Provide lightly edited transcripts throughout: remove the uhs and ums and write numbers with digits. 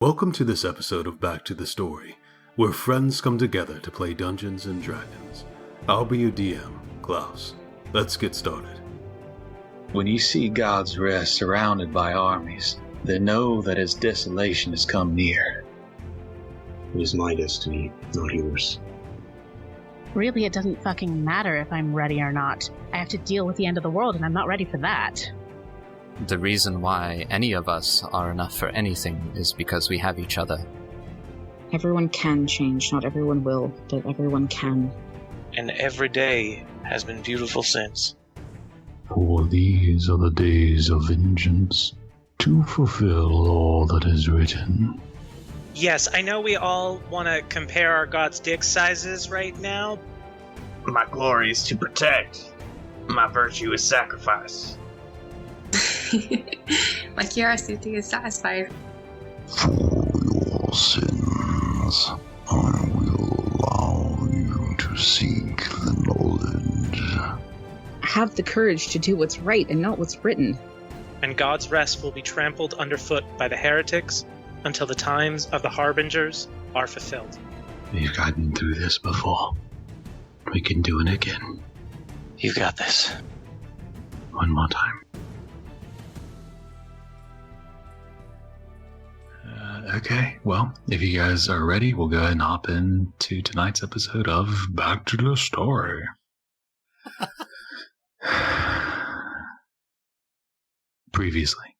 Welcome to this episode of Back to the Story, where friends come together to play Dungeons and Dragons. I'll be your DM, Klaus. Let's get started. When you see God's rest surrounded by armies, then know that his desolation has come near. It is my destiny, not yours. Really, it doesn't fucking matter if I'm ready or not. I have to deal with the end of the world, and I'm not ready for that. The reason why any of us are enough for anything is because we have each other. Everyone can change, not everyone will, but everyone can. And every day has been beautiful since. For these are the days of vengeance, to fulfill all that is written. Yes, I know we all want to compare our god's dick sizes right now. My glory is to protect. My virtue is sacrifice. My curiosity is satisfied. For your sins, I will allow you to seek the knowledge. Have the courage to do what's right and not what's written. And God's rest will be trampled underfoot by the heretics until the times of the harbingers are fulfilled. We've gotten through this before. We can do it again. You got this. One more time. Okay, well, if you guys are ready, we'll go ahead and hop into tonight's episode of Back to the Story. Previously,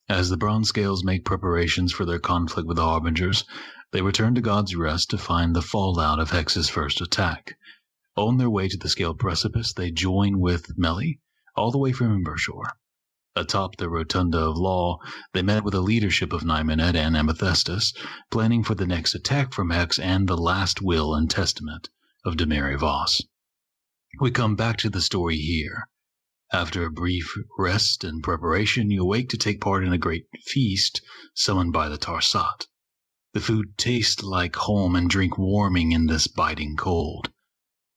as the Bronze Scales make preparations for their conflict with the Harbingers, they return to God's Rest to find the fallout of Hex's first attack. On their way to the Scaled Precipice, they join with Meli, all the way from Embershore. Atop the Rotunda of Law, they met with the leadership of Nymunet and Amethystus, planning for the next attack from Hex and the last will and testament of Demary Voss. We come back to the story here. After a brief rest and preparation, you awake to take part in a great feast summoned by the Tarsat. The food tastes like home and drink warming in this biting cold.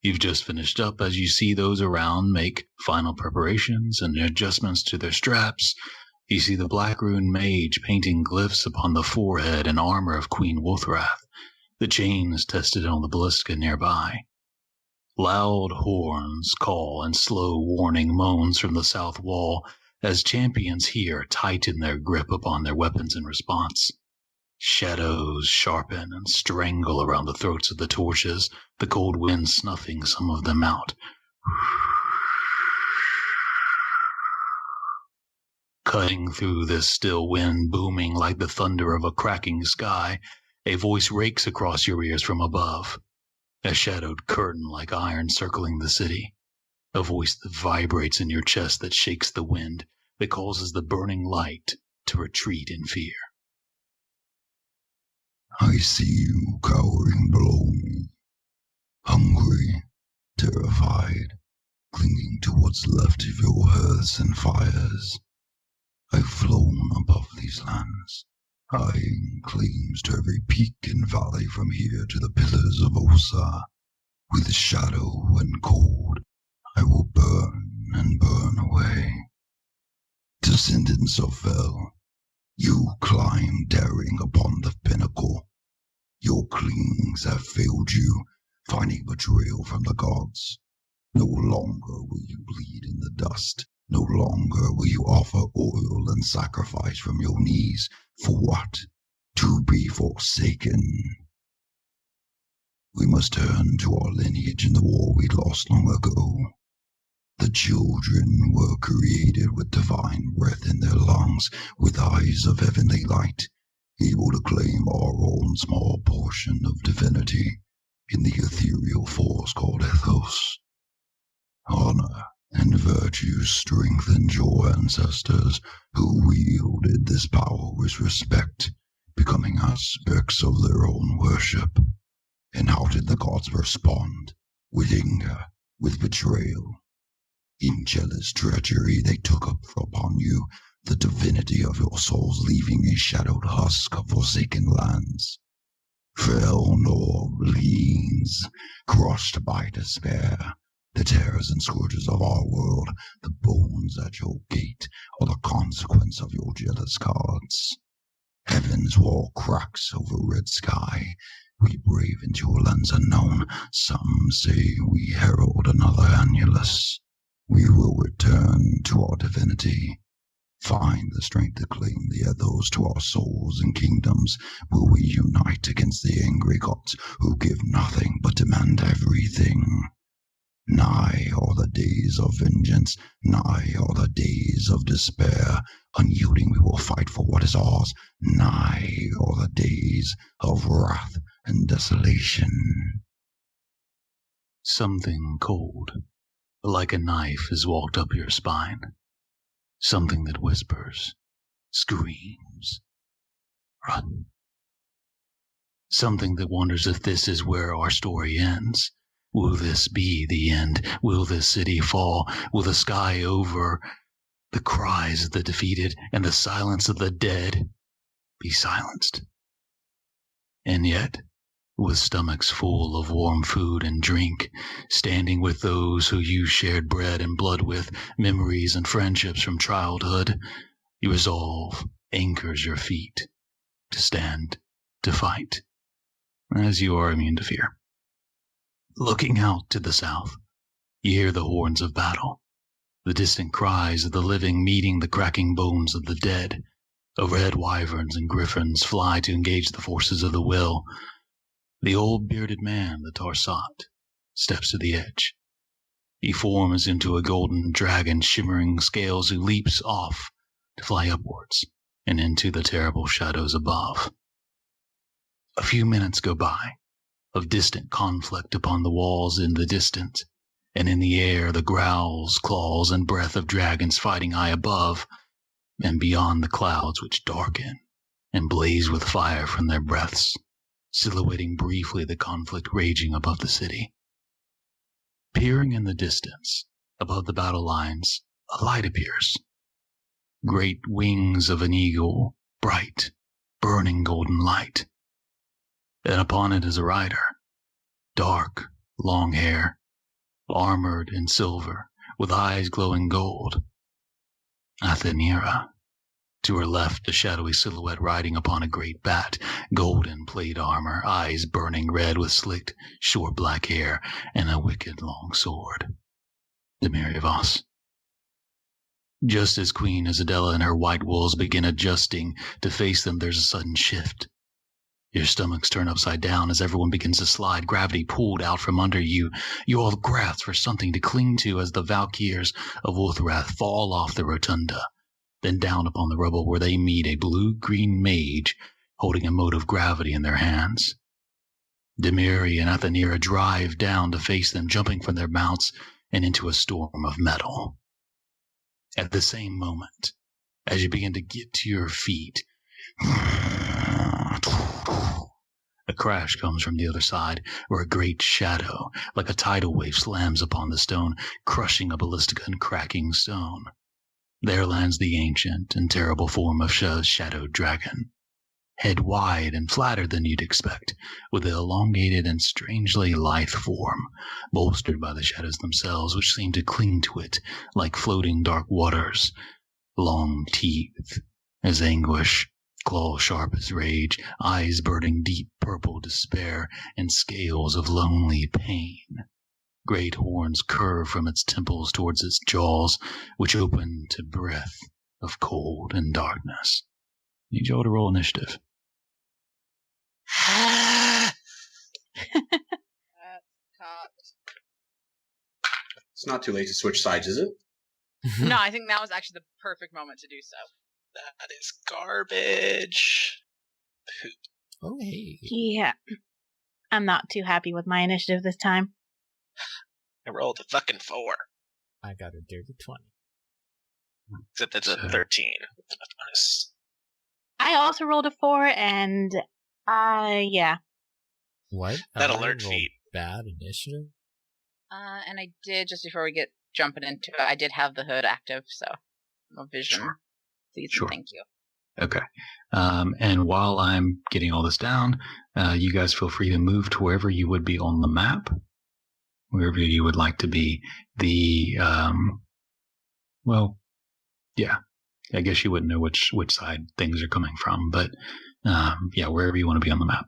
You've just finished up as you see those around make final preparations and adjustments to their straps. You see the Black Rune Mage painting glyphs upon the forehead and armor of Queen Wolfrath, the chains tested on the ballista nearby. Loud horns call and slow warning moans from the south wall as champions here tighten their grip upon their weapons in response. Shadows sharpen and strangle around the throats of the torches, the cold wind snuffing some of them out. Cutting through this still wind, booming like the thunder of a cracking sky, a voice rakes across your ears from above. A shadowed curtain like iron circling the city. A voice that vibrates in your chest that shakes the wind, that causes the burning light to retreat in fear. I see you cowering below me, hungry, terrified, clinging to what's left of your hearths and fires. I've flown above these lands, eyeing claims to every peak and valley from here to the pillars of Osa. With shadow and cold, I will burn and burn away. Descendants of Fel, you climb daring upon the pinnacle. Your clings have failed you, finding betrayal from the gods. No longer will you bleed in the dust. No longer will you offer oil and sacrifice from your knees. For what? To be forsaken. We must turn to our lineage in the war we lost long ago. The children were created with divine breath in their lungs, with eyes of heavenly light, able to claim our own small portion of divinity in the ethereal force called Ethos. Honor and virtue strengthened your ancestors who wielded this power with respect, becoming aspects of their own worship. And how did the gods respond? With anger, with betrayal. In jealous treachery they took up upon you the divinity of your souls, leaving a shadowed husk of forsaken lands. Felnor leans, crushed by despair. The terrors and scourges of our world, the bones at your gate, are the consequence of your jealous gods. Heaven's wall cracks over red sky. We brave into lands unknown. Some say we herald another annulus. We will return to our divinity. Find the strength to claim the ethos to our souls and kingdoms. Will we unite against the angry gods who give nothing but demand everything? Nigh are the days of vengeance, nigh are the days of despair. Unyielding we will fight for what is ours. Nigh are the days of wrath and desolation. Something cold, like a knife, is walked up your spine. Something that whispers, screams, run. Something that wonders if this is where our story ends. Will this be the end? Will this city fall? Will the sky over the cries of the defeated and the silence of the dead be silenced? And yet, with stomachs full of warm food and drink, standing with those who you shared bread and blood with, memories and friendships from childhood, your resolve anchors your feet to stand, to fight, as you are immune to fear. Looking out to the south, you hear the horns of battle, the distant cries of the living meeting the cracking bones of the dead. Overhead wyverns and griffins fly to engage the forces of the will. The old bearded man, the Tarsat, steps to the edge. He forms into a golden dragon shimmering scales who leaps off to fly upwards and into the terrible shadows above. A few minutes go by, of distant conflict upon the walls in the distance, and in the air the growls, claws, and breath of dragons fighting high above, and beyond the clouds which darken and blaze with fire from their breaths, silhouetting briefly the conflict raging above the city. Peering in the distance, above the battle lines, a light appears. Great wings of an eagle, bright, burning golden light. And upon it is a rider, dark, long hair, armored in silver, with eyes glowing gold. Aeonic. To her left, a shadowy silhouette riding upon a great bat, golden plate armor, eyes burning red with slicked, short black hair, and a wicked long sword. Nymunet. Just as Queen Isabella and her white wolves begin adjusting to face them, there's a sudden shift. Your stomachs turn upside down as everyone begins to slide, gravity pulled out from under you. You all grasp for something to cling to as the Valkyrs of Uthrath fall off the rotunda, then down upon the rubble where they meet a blue-green mage holding a mote of gravity in their hands. Demiri and Aeonic drive down to face them, jumping from their mounts and into a storm of metal. At the same moment, as you begin to get to your feet, a crash comes from the other side, where a great shadow, like a tidal wave, slams upon the stone, crushing a ballista and cracking stone. There lands the ancient and terrible form of Shadowed Dragon, head wide and flatter than you'd expect, with an elongated and strangely lithe form, bolstered by the shadows themselves, which seem to cling to it like floating dark waters, long teeth as anguish, claws sharp as rage, eyes burning deep purple despair, and scales of lonely pain. Great horns curve from its temples towards its jaws, which open to breath of cold and darkness. Need you all to roll initiative. That's cocked. It's not too late to switch sides, is it? No, I think now is actually the perfect moment to do so. That is garbage. Poop. Oh, hey. Yeah. I'm not too happy with my initiative this time. I rolled a fucking 4. I got a dirty 20. Except it's a 13. I also rolled a 4, and yeah. What? That I alert rolled feat. Bad initiative? And I did, just before we get jumping into it, I did have the hood active, so no vision. Sure. Season. Sure. Thank you. Okay. And while I'm getting all this down, you guys feel free to move to wherever you would be on the map, wherever you would like to be. I guess you wouldn't know which side things are coming from, but yeah, wherever you want to be on the map.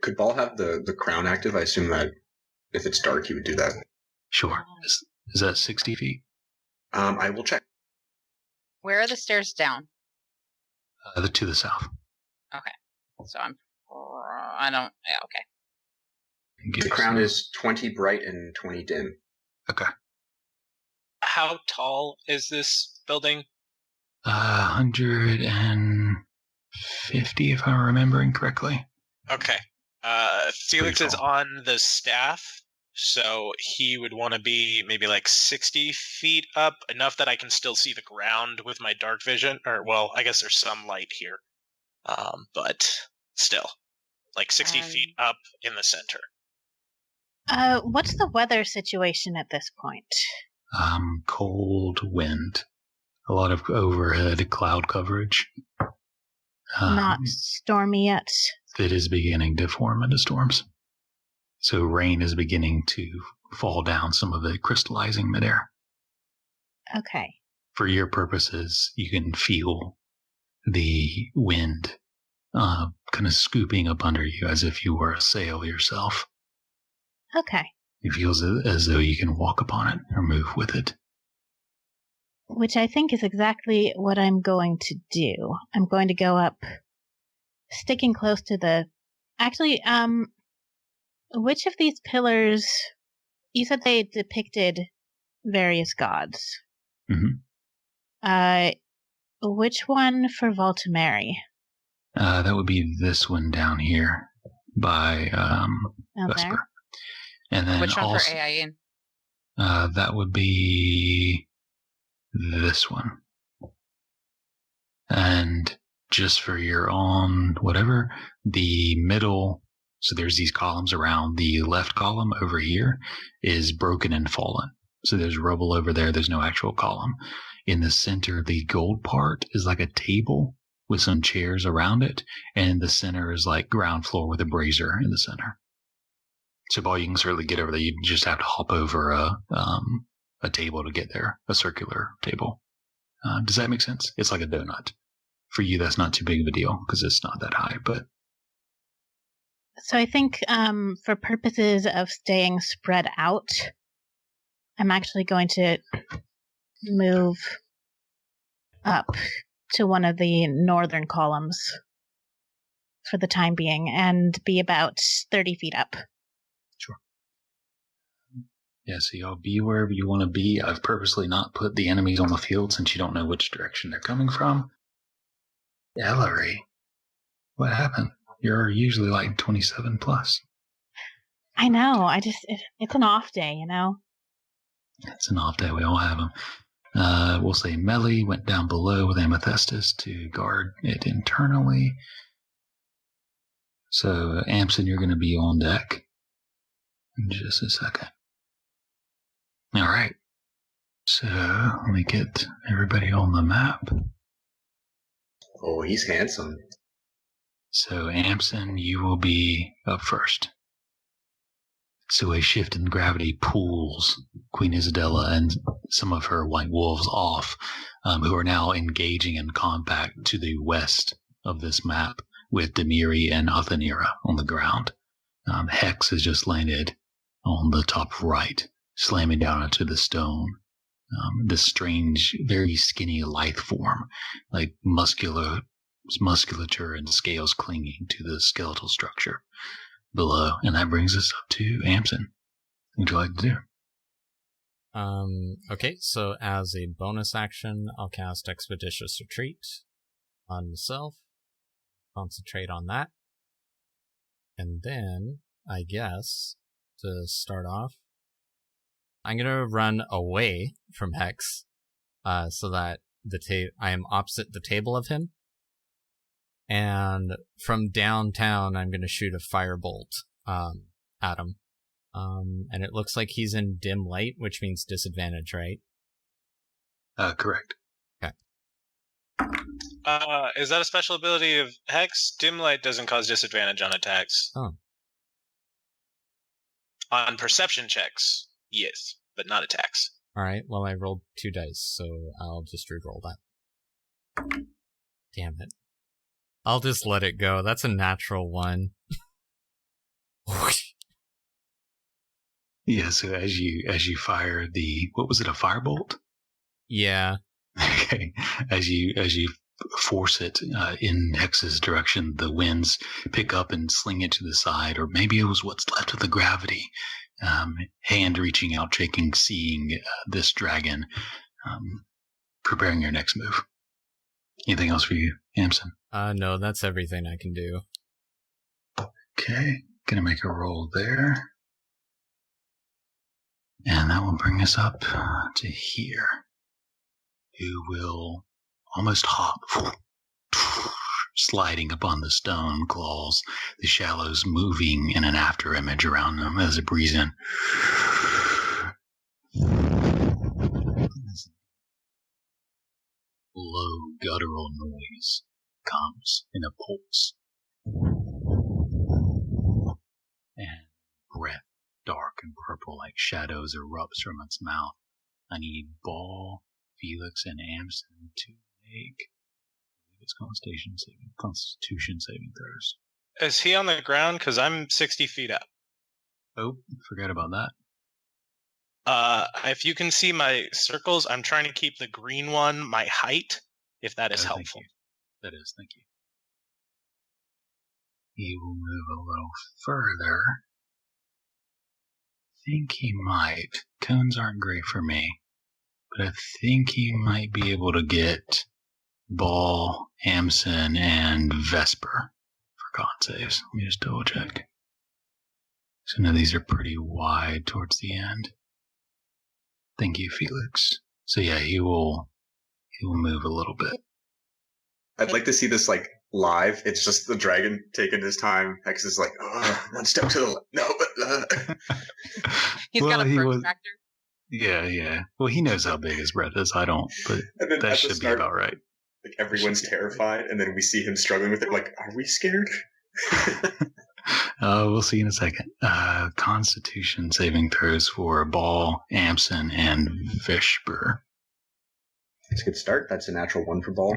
Could Ball have the crown active? I assume that if it's dark, he would do that. Sure. Is that 60 feet? I will check. Where are the stairs down? To the south. Okay. So I don't, yeah, okay. The crown is 20 bright and 20 dim. Okay. How tall is this building? 150, if I'm remembering correctly. Okay. Felix is on the staff, so he would want to be maybe like 60 feet up, enough that I can still see the ground with my dark vision. Or, well, I guess there's some light here. But still, like 60 feet up in the center. What's the weather situation at this point? Cold wind. A lot of overhead cloud coverage. Not stormy yet. It is beginning to form into storms. So rain is beginning to fall down, some of it crystallizing midair. Okay. For your purposes, you can feel the wind kind of scooping up under you as if you were a sail yourself. Okay. It feels as though you can walk upon it or move with it. Which I think is exactly what I'm going to do. I'm going to go up, sticking close to the... Actually, which of these pillars... You said they depicted various gods. Mm-hmm. Which one for Voltimeri? That would be this one down here by Vesper. There? And then Which one also, for Aeonic? that would be this one. And just for your own whatever, the middle, so there's these columns around. The left column over here is broken and fallen. So there's rubble over there. There's no actual column. In the center, the gold part is like a table with some chairs around it. And the center is like ground floor with a brazier in the center. So while you can certainly get over there, you just have to hop over a table to get there, a circular table. Does that make sense? It's like a donut. For you, that's not too big of a deal because it's not that high. But so I think for purposes of staying spread out, I'm actually going to move up to one of the northern columns for the time being and be about 30 feet up. Sure. Yeah, so y'all be wherever you want to be. I've purposely not put the enemies on the field since you don't know which direction they're coming from. Ellery, what happened? You're usually like 27 plus. I know. It's an off day, you know? It's an off day. We all have them. We'll say Meli went down below with Amethystis to guard it internally. So, Amson, you're going to be on deck in just a second. All right. So, let me get everybody on the map. Oh, he's handsome. So, Amson, you will be up first. So a shift in gravity pulls Queen Isabella and some of her white wolves off, who are now engaging in combat to the west of this map with Demiri and Athanira on the ground. Hex has just landed on the top right, slamming down into the stone. This strange, very skinny lithe form, like musculature and scales clinging to the skeletal structure below. And that brings us up to Amson. What would you like to do? Okay, so as a bonus action, I'll cast Expeditious Retreat on myself. Concentrate on that. And then, I guess, to start off, I'm gonna run away from Hex, so that I am opposite the table of him. And from downtown, I'm going to shoot a firebolt at him. And it looks like he's in dim light, which means disadvantage, right? Correct. Okay. Is that a special ability of Hex? Dim light doesn't cause disadvantage on attacks. Oh. On perception checks, yes, but not attacks. Alright, well, I rolled 2 dice, so I'll just reroll that. Damn it. I'll just let it go. That's a natural one. Yeah, so as you fire what was it, a firebolt? Yeah. Okay. As you force it in Hex's direction, the winds pick up and sling it to the side, or maybe it was what's left of the gravity. Hand reaching out, shaking, seeing this dragon. Preparing your next move. Anything else for you, Hamson? No, that's everything I can do. Okay, gonna make a roll there. And that will bring us up to here. Who will almost hop, sliding upon the stone claws, the shallows moving in an after image around them as it breathes in. Low guttural noise comes in a pulse. And breath, dark and purple like shadows, erupts from its mouth. I need Ball, Felix, and Amson to make its constitution saving throws. Is he on the ground? Because I'm 60 feet up. Oh, forgot about that. If you can see my circles, I'm trying to keep the green one my height, if that is helpful. That is, thank you. He will move a little further. I think he might. Cones aren't great for me, but I think he might be able to get Ball, Hamson, and Vesper for con saves. Let me just double check. So now these are pretty wide towards the end. Thank you, Felix. So yeah, he will move a little bit. I'd like to see this like live. It's just the dragon taking his time. Hex is like, one step to the left. No, but he's got a perk factor. Yeah. Well, he knows how big his breath is. I don't, but that should be about right. Like everyone's terrified, and then we see him struggling with it. Like, are we scared? We'll see in a second. Constitution saving throws for Ball, Amson, and Vesper. It's a good start. That's a natural 1 for Ball.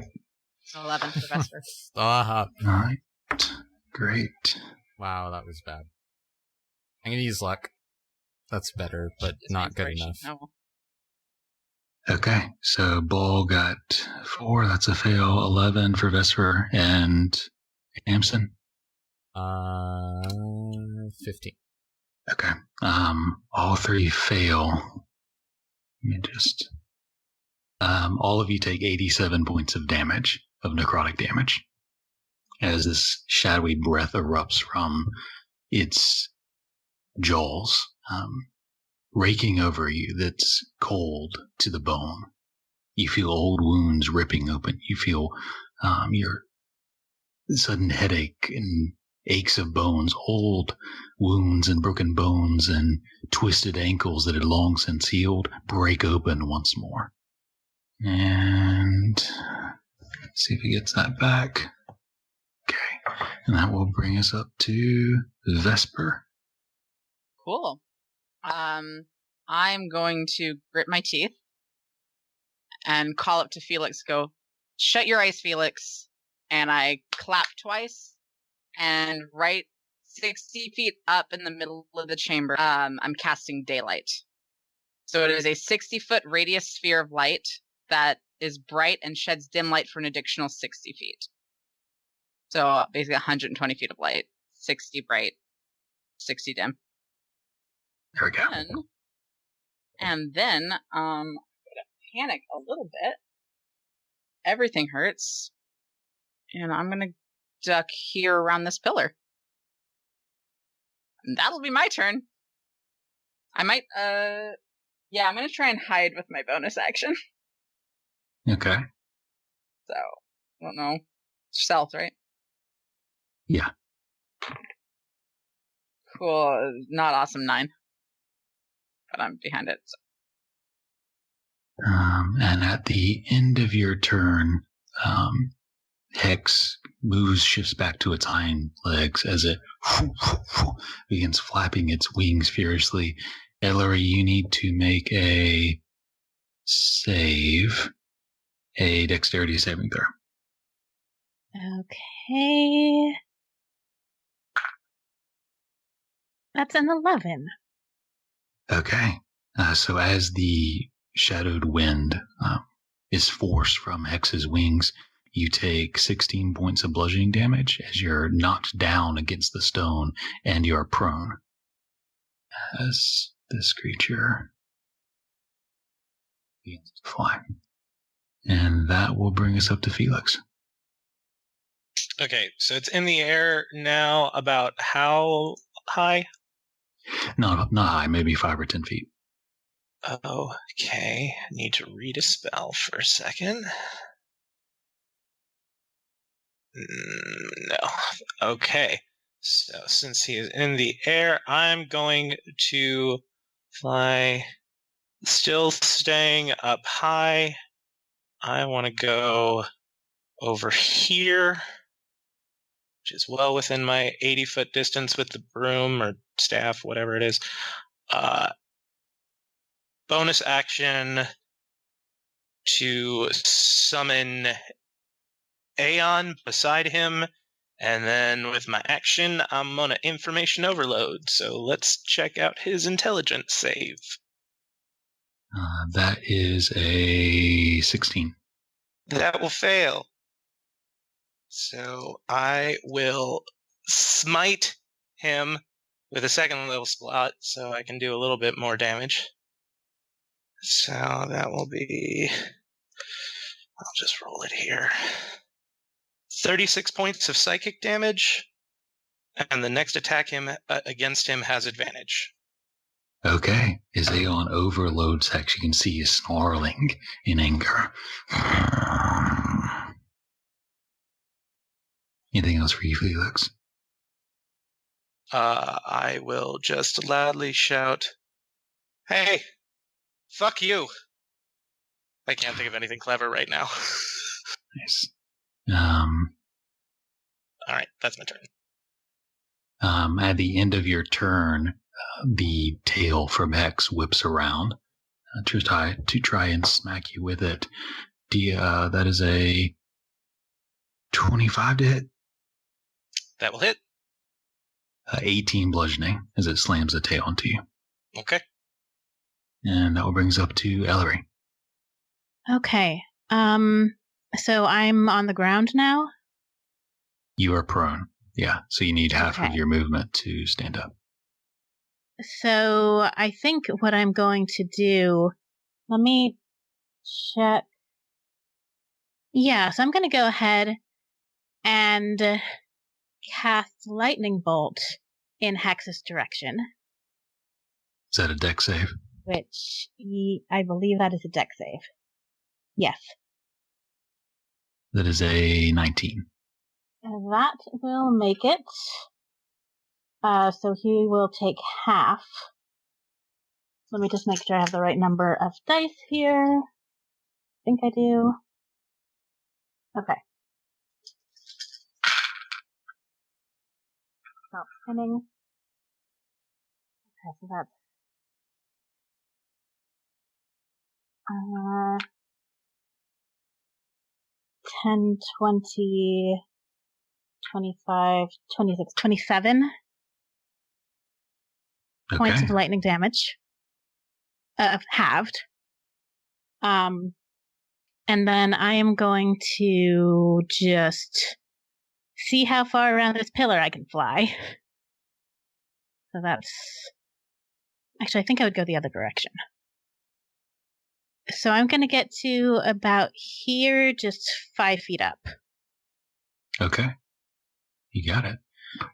11 for Vesper. Stop. All right. Great. Wow, that was bad. I'm gonna use luck. That's better, but not good enough. No. Okay, so Ball got 4. That's a fail. 11 for Vesper and Amson. 15. Okay. All 3 fail. Let me just. All of you take 87 points of damage, of necrotic damage, as this shadowy breath erupts from its jaws, raking over you. That's cold to the bone. You feel old wounds ripping open. You feel your sudden headache and aches of bones, old wounds and broken bones and twisted ankles that had long since healed break open once more. And see if he gets that back. Okay. And that will bring us up to Vesper. Cool. I'm going to grit my teeth and call up to Felix, go, shut your eyes, Felix. And I clap twice, and right 60 feet up in the middle of the chamber, I'm casting daylight. So it is a 60-foot radius sphere of light that is bright and sheds dim light for an additional 60 feet. So basically 120 feet of light. 60 bright, 60 dim. There we go. And then, I'm gonna panic a little bit. Everything hurts. And I'm gonna duck here around this pillar. And that'll be my turn. I might, I'm gonna try and hide with my bonus action. Okay. So, I don't know. Stealth, right? Yeah. Cool. Not awesome 9. But I'm behind it. So. And at the end of your turn, Hex shifts back to its hind legs as it begins flapping its wings furiously. Ellery, you need to make a save. a dexterity saving throw. Okay. That's an 11. Okay. So as the shadowed wind is forced from Hex's wings, you take 16 points of bludgeoning damage as you're knocked down against the stone and you're prone. As this creature begins to fly. And that will bring us up to Felix. Okay, so it's in the air now. About how high? Not high, maybe 5 or 10 feet. Okay, I need to read a spell for a second. No. Okay, so since he is in the air, I'm going to fly, still staying up high. I want to go over here, which is well within my 80-foot distance with the broom or staff, whatever it is. Bonus action to summon Aeon beside him, and then with my action, I'm on an information overload. So let's check out his intelligence save. That is a 16. That will fail. So I will smite him with a second level slot so I can do a little bit more damage. So that will be... I'll just roll it here. 36 points of psychic damage, and the next attack against him has advantage. Okay. As Aeon overloads Hex, you can see he's snarling in anger. Anything else for you, Felix? I will just loudly shout, "Hey, fuck you!" I can't think of anything clever right now. Nice. Alright, that's my turn. At the end of your turn, the tail from Hex whips around to try and smack you with it. That is a 25 to hit. That will hit. 18 bludgeoning as it slams the tail onto you. Okay. And that will bring us up to Ellery. Okay. So I'm on the ground now? You are prone. Yeah, so you need half of your movement to stand up. So I think what I'm going to do, let me check. Yeah, so I'm going to go ahead and cast Lightning Bolt in Hex's direction. Is that a dex save? Which I believe that is a dex save. Yes. That is a 19. And that will make it. So he will take half. Let me just make sure I have the right number of dice here. I think I do. Okay. Stop spinning. Okay, so that's 10, 20, 25, 26, 27 points of lightning damage. Halved. And then I am going to just see how far around this pillar I can fly. So that's... Actually, I think I would go the other direction. So I'm going to get to about here, just 5 feet up. Okay. You got it.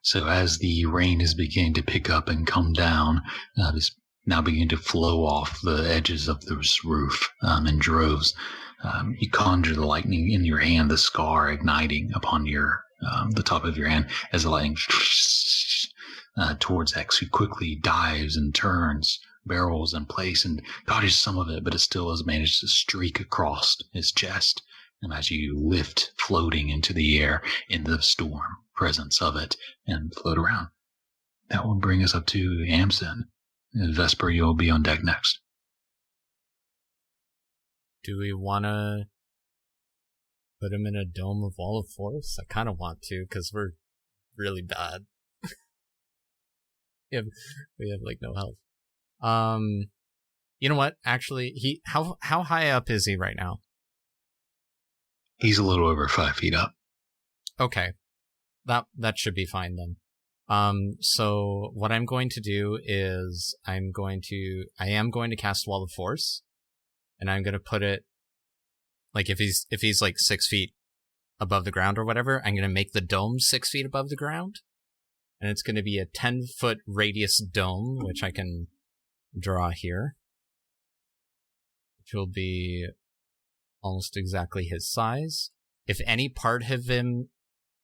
So as the rain is beginning to pick up and come down, it's now beginning to flow off the edges of this roof in droves. You conjure the lightning in your hand, the scar igniting upon your the top of your hand as the lightning towards X, who quickly dives and turns, barrels in place, and dodges some of it, but it still has managed to streak across his chest. And as you lift, floating into the air in the storm presence of it, and float around, that will bring us up to Amson. Vesper, you'll be on deck next. Do we want to Put him in a dome of wall of force? I kind of want to, because we're really bad. we have like no health. You know what? Actually, how high up is he right now? He's a little over 5 feet up. Okay. That should be fine then. So what I'm going to do is I am going to cast Wall of Force, and I'm going to put it, like, if he's like 6 feet above the ground or whatever, I'm going to make the dome 6 feet above the ground, and it's going to be a 10-foot radius dome, which I can draw here, which will be almost exactly his size. If any part of him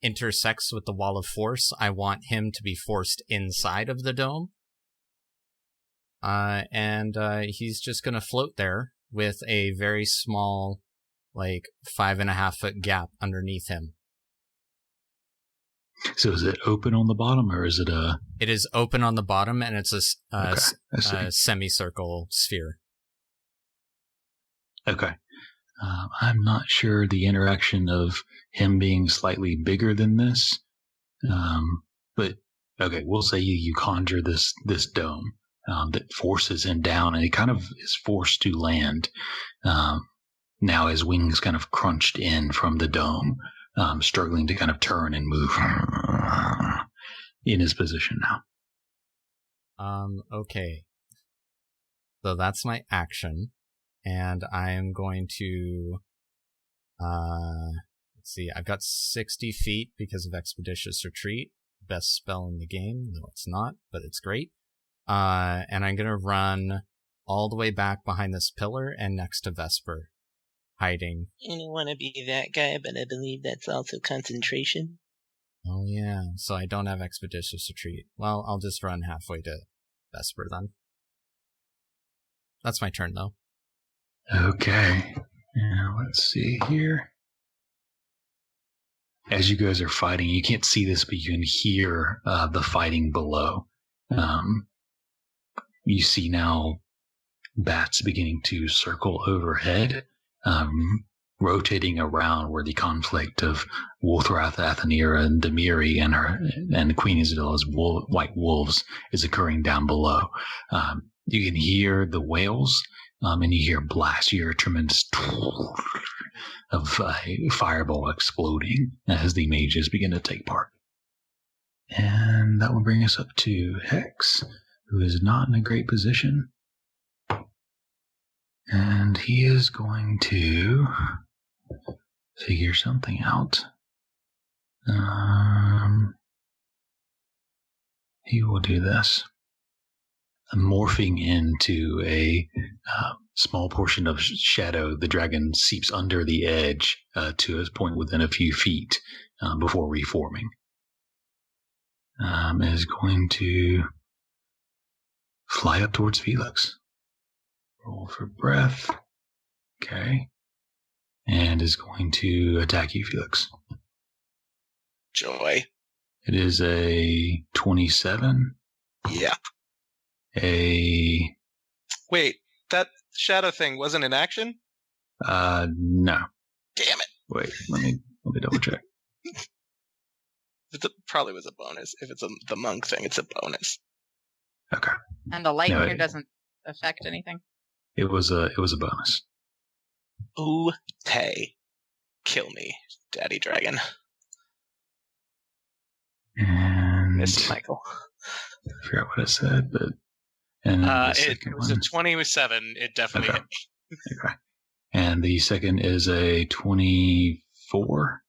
intersects with the Wall of Force, I want him to be forced inside of the dome. And he's just going to float there with a very small, like, 5.5-foot gap underneath him. So is it open on the bottom, or is it a... It is open on the bottom, and it's a semicircle sphere. Okay. I'm not sure the interaction of him being slightly bigger than this, but okay, we'll say you conjure this dome that forces him down, and he kind of is forced to land. Now his wings kind of crunched in from the dome, struggling to kind of turn and move in his position now. Okay. So that's my action. And I am going to, let's see, I've got 60 feet because of Expeditious Retreat. Best spell in the game. No, it's not, but it's great. And I'm going to run all the way back behind this pillar and next to Vesper, hiding. I don't want to be that guy, but I believe that's also concentration. Oh, yeah. So I don't have Expeditious Retreat. Well, I'll just run halfway to Vesper then. That's my turn, though. Okay. Now let's see here. As you guys are fighting, you can't see this, but you can hear the fighting below. You see now bats beginning to circle overhead, rotating around where the conflict of Wolthrath, Athenira, and Demiri and Queen Isabella's white wolves is occurring down below. You can hear the wails. And you hear blasts. You hear a tremendous of a fireball exploding as the mages begin to take part. And that will bring us up to Hex, who is not in a great position. And he is going to figure something out. He will do this. Morphing into a small portion of shadow, the dragon seeps under the edge to a point within a few feet before reforming. Is going to fly up towards Felix. Roll for breath. Okay. And is going to attack you, Felix. Joy. It is a 27. Yeah. Wait, that shadow thing wasn't in action? No. Damn it. Wait, let me double check. It probably was a bonus. If it's the monk thing, it's a bonus. Okay. And the light here doesn't affect anything? It was a bonus. Ooh, hey. Kill me, Daddy Dragon. And Missed Michael. I forgot what I said, but it was a 27. It definitely hit. Okay. And the second is a 24.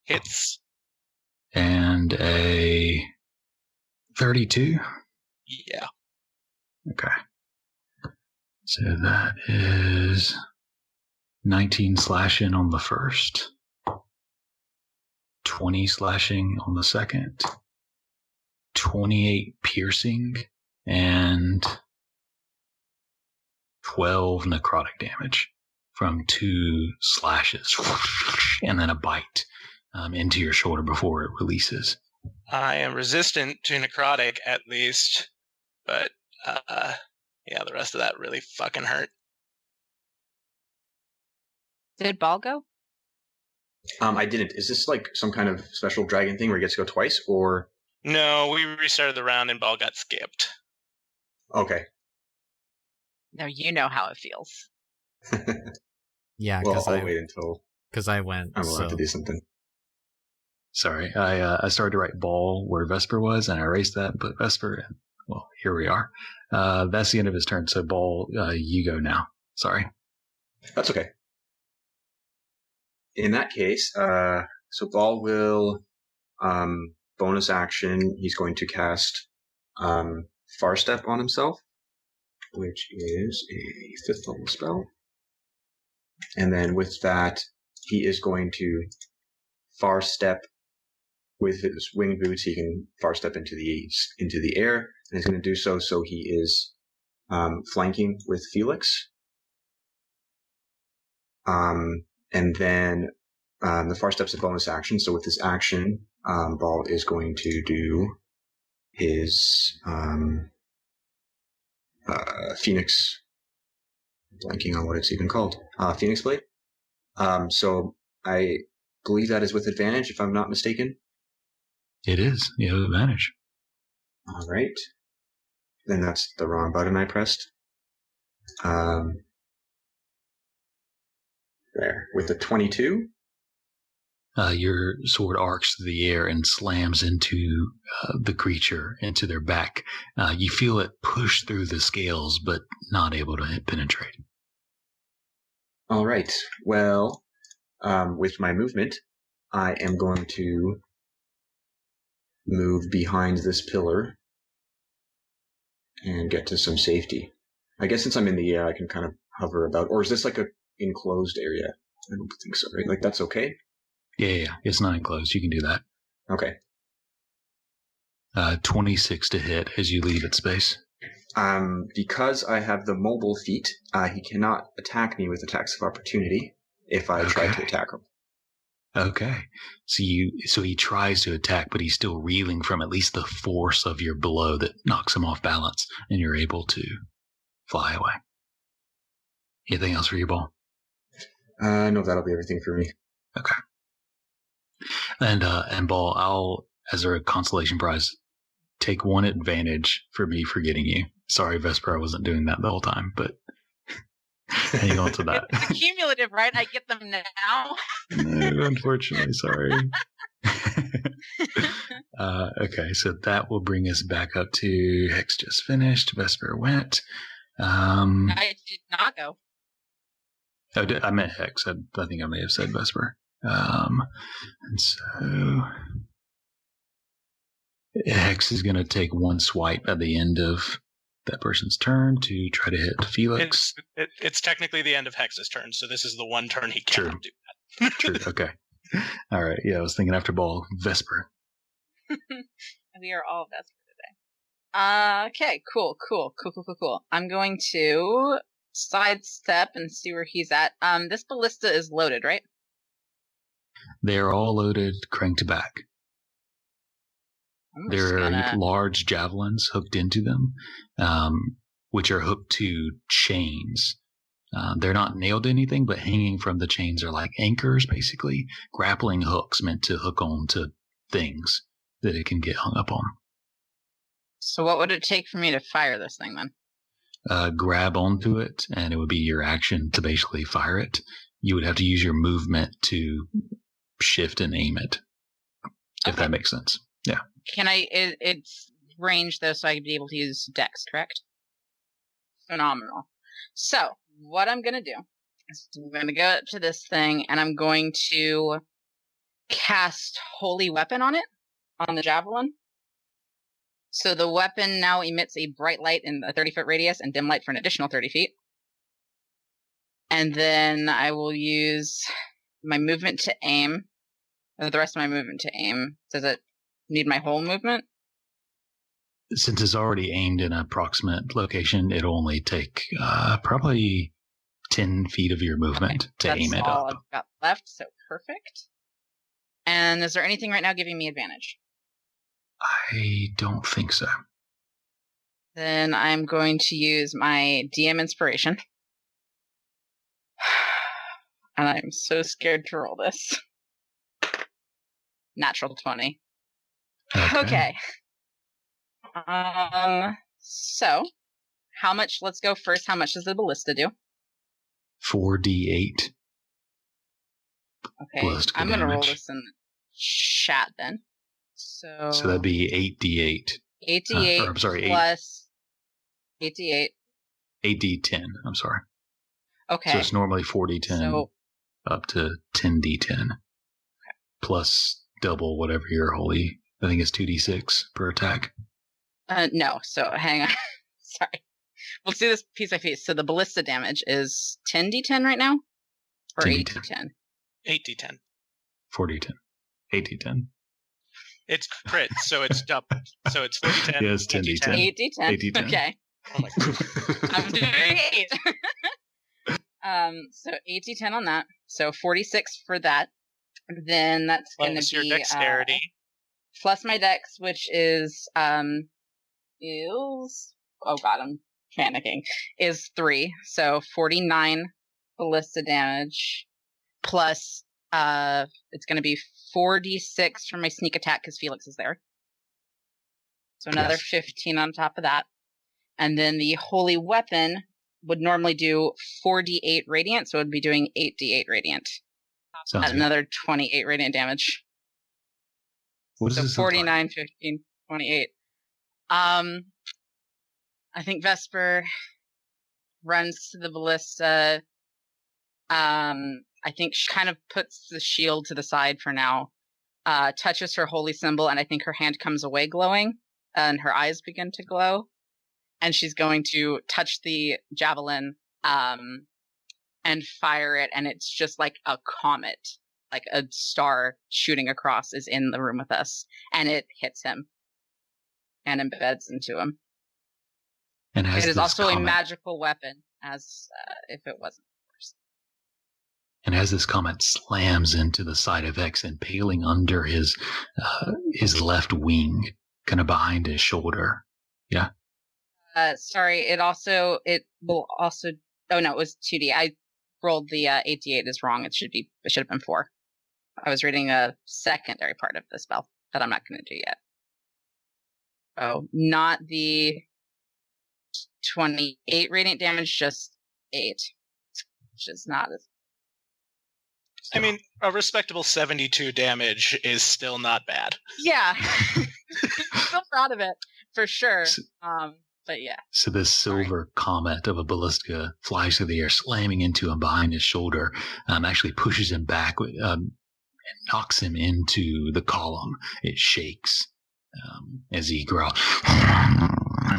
Hits. And a 32. Yeah. Okay. So that is 19 slashing on the first, 20 slashing on the second, 28 piercing, and 12 necrotic damage from 2 slashes, and then a bite into your shoulder before it releases. I am resistant to necrotic, at least, but yeah, the rest of that really fucking hurt. Did Ball go? I didn't. Is this like some kind of special dragon thing where he gets to go twice, or? No, we restarted the round and Ball got skipped. Okay. Now you know how it feels. Yeah, well, I'll wait until I went. I will have to do something. Sorry, I started to write Ball where Vesper was, and I erased that and put Vesper. And well, here we are. That's the end of his turn. So Ball, you go now. Sorry. That's okay. In that case, so Ball will bonus action. He's going to cast Far Step on himself, which is a 5th level spell. And then with that, he is going to Far Step with his winged boots. He can Far Step into the air, and he's going to do so. So he is flanking with Felix. And then the Far Step's a bonus action. So with this action, Ball is going to do his Phoenix. Blanking on what it's even called. Phoenix Blade. So I believe that is with advantage, if I'm not mistaken. It is. You have advantage. All right. Then that's the wrong button I pressed. There. With the 22. Your sword arcs through the air and slams into the creature, into their back. You feel it push through the scales, but not able to penetrate. All right. Well, with my movement, I am going to move behind this pillar and get to some safety. I guess since I'm in the air, I can kind of hover about. Or is this like a enclosed area? I don't think so, right? Like, that's okay? Yeah. It's not enclosed. You can do that. Okay. 26 to hit as you leave its space. Because I have the mobile feat, he cannot attack me with attacks of opportunity if I try to attack him. Okay. So he tries to attack, but he's still reeling from at least the force of your blow that knocks him off balance, and you're able to fly away. Anything else for you, Ball? No, that'll be everything for me. Okay. And Ball, I'll, as a consolation prize, take one advantage for me forgetting you. Sorry, Vesper, I wasn't doing that the whole time, but hang on to that. It's cumulative, right? I get them now. No, unfortunately, sorry. Okay, so that will bring us back up to Hex just finished. Vesper went. I did not go. Oh, I meant Hex. I think I may have said Vesper. And so Hex is going to take one swipe at the end of that person's turn to try to hit Felix. It's technically the end of Hex's turn, so this is the one turn he cannot do that. True. Okay. All right. Yeah, I was thinking after Ball, Vesper. We are all Vesper today. Okay, cool. I'm going to sidestep and see where he's at. This ballista is loaded, right? They're all loaded, cranked back. There are large javelins hooked into them, which are hooked to chains. They're not nailed to anything, but hanging from the chains are like anchors, basically. Grappling hooks meant to hook on to things that it can get hung up on. So what would it take for me to fire this thing, then? Grab onto it, and it would be your action to basically fire it. You would have to use your movement to shift and aim it, if that makes sense. Yeah. Can I? It's ranged though, so I'd be able to use Dex, correct? Phenomenal. So what I'm gonna do is I'm gonna go up to this thing and I'm going to cast Holy Weapon on it, on the javelin. So the weapon now emits a bright light in a 30-foot radius and dim light for an additional 30 feet. And then I will use my movement to aim. The rest of my movement to aim. Does it need my whole movement? Since it's already aimed in an approximate location, it'll only take probably 10 feet of your movement to aim it up. That's all I've got left, so perfect. And is there anything right now giving me advantage? I don't think so. Then I'm going to use my DM inspiration. And I'm so scared to roll this. Natural 20. Okay. So, how much, let's go first. How much does the ballista do? 4d8. Okay, Ballistica I'm going to roll damage. this in the chat then. So that'd be 8d8. 8d8 I'm sorry, plus 8d8. 8d10. I'm sorry. Okay. So it's normally 4d10 up to 10d10. Plus double whatever your holy. I think it's 2d6 per attack. No, so hang on. Sorry. We'll see this piece by piece. So the ballista damage is 10d10 right now? Or 8d10? 8d10. 4d10. 8d10. It's crit, so it's doubled. So it's 4d10. Yeah, it's 10d10. 8d10. Okay. Oh my god. I'm doing 8. So 8d10 on that. So 46 for that. Then that's going to be your dexterity. Plus my dex, which is oh god, I'm panicking. Is 3. So 49 ballista damage. Plus it's going to be 4d6 for my sneak attack because Felix is there. So another 15 on top of that. And then the holy weapon would normally do 4d8 radiant, so it would be doing 8d8 radiant. Sounds good. Another 28 radiant damage. What does So this look 49, like? 15, 28. I think Vesper runs to the ballista. I think she kind of puts the shield to the side for now. Touches her holy symbol, and I think her hand comes away glowing, and her eyes begin to glow. And she's going to touch the javelin, and fire it, and it's just like a comet, like a star shooting across is in the room with us, and it hits him and embeds into him. And it is also a magical weapon, as if it wasn't. And as this comet slams into the side of X, impaling under his left wing, kind of behind his shoulder. Yeah. Sorry. It will also. Oh no, it was 2D. I rolled the 8d8 is wrong. It should have been 4. I was reading a secondary part of the spell that I'm not going to do yet. Oh, not the 28 radiant damage, just 8, which is not as. I mean, a respectable 72 damage is still not bad. Yeah. I'm still proud of it, for sure. But yeah. So this silver comet of a ballista flies through the air, slamming into him behind his shoulder, actually pushes him back, and knocks him into the column. It shakes as he growls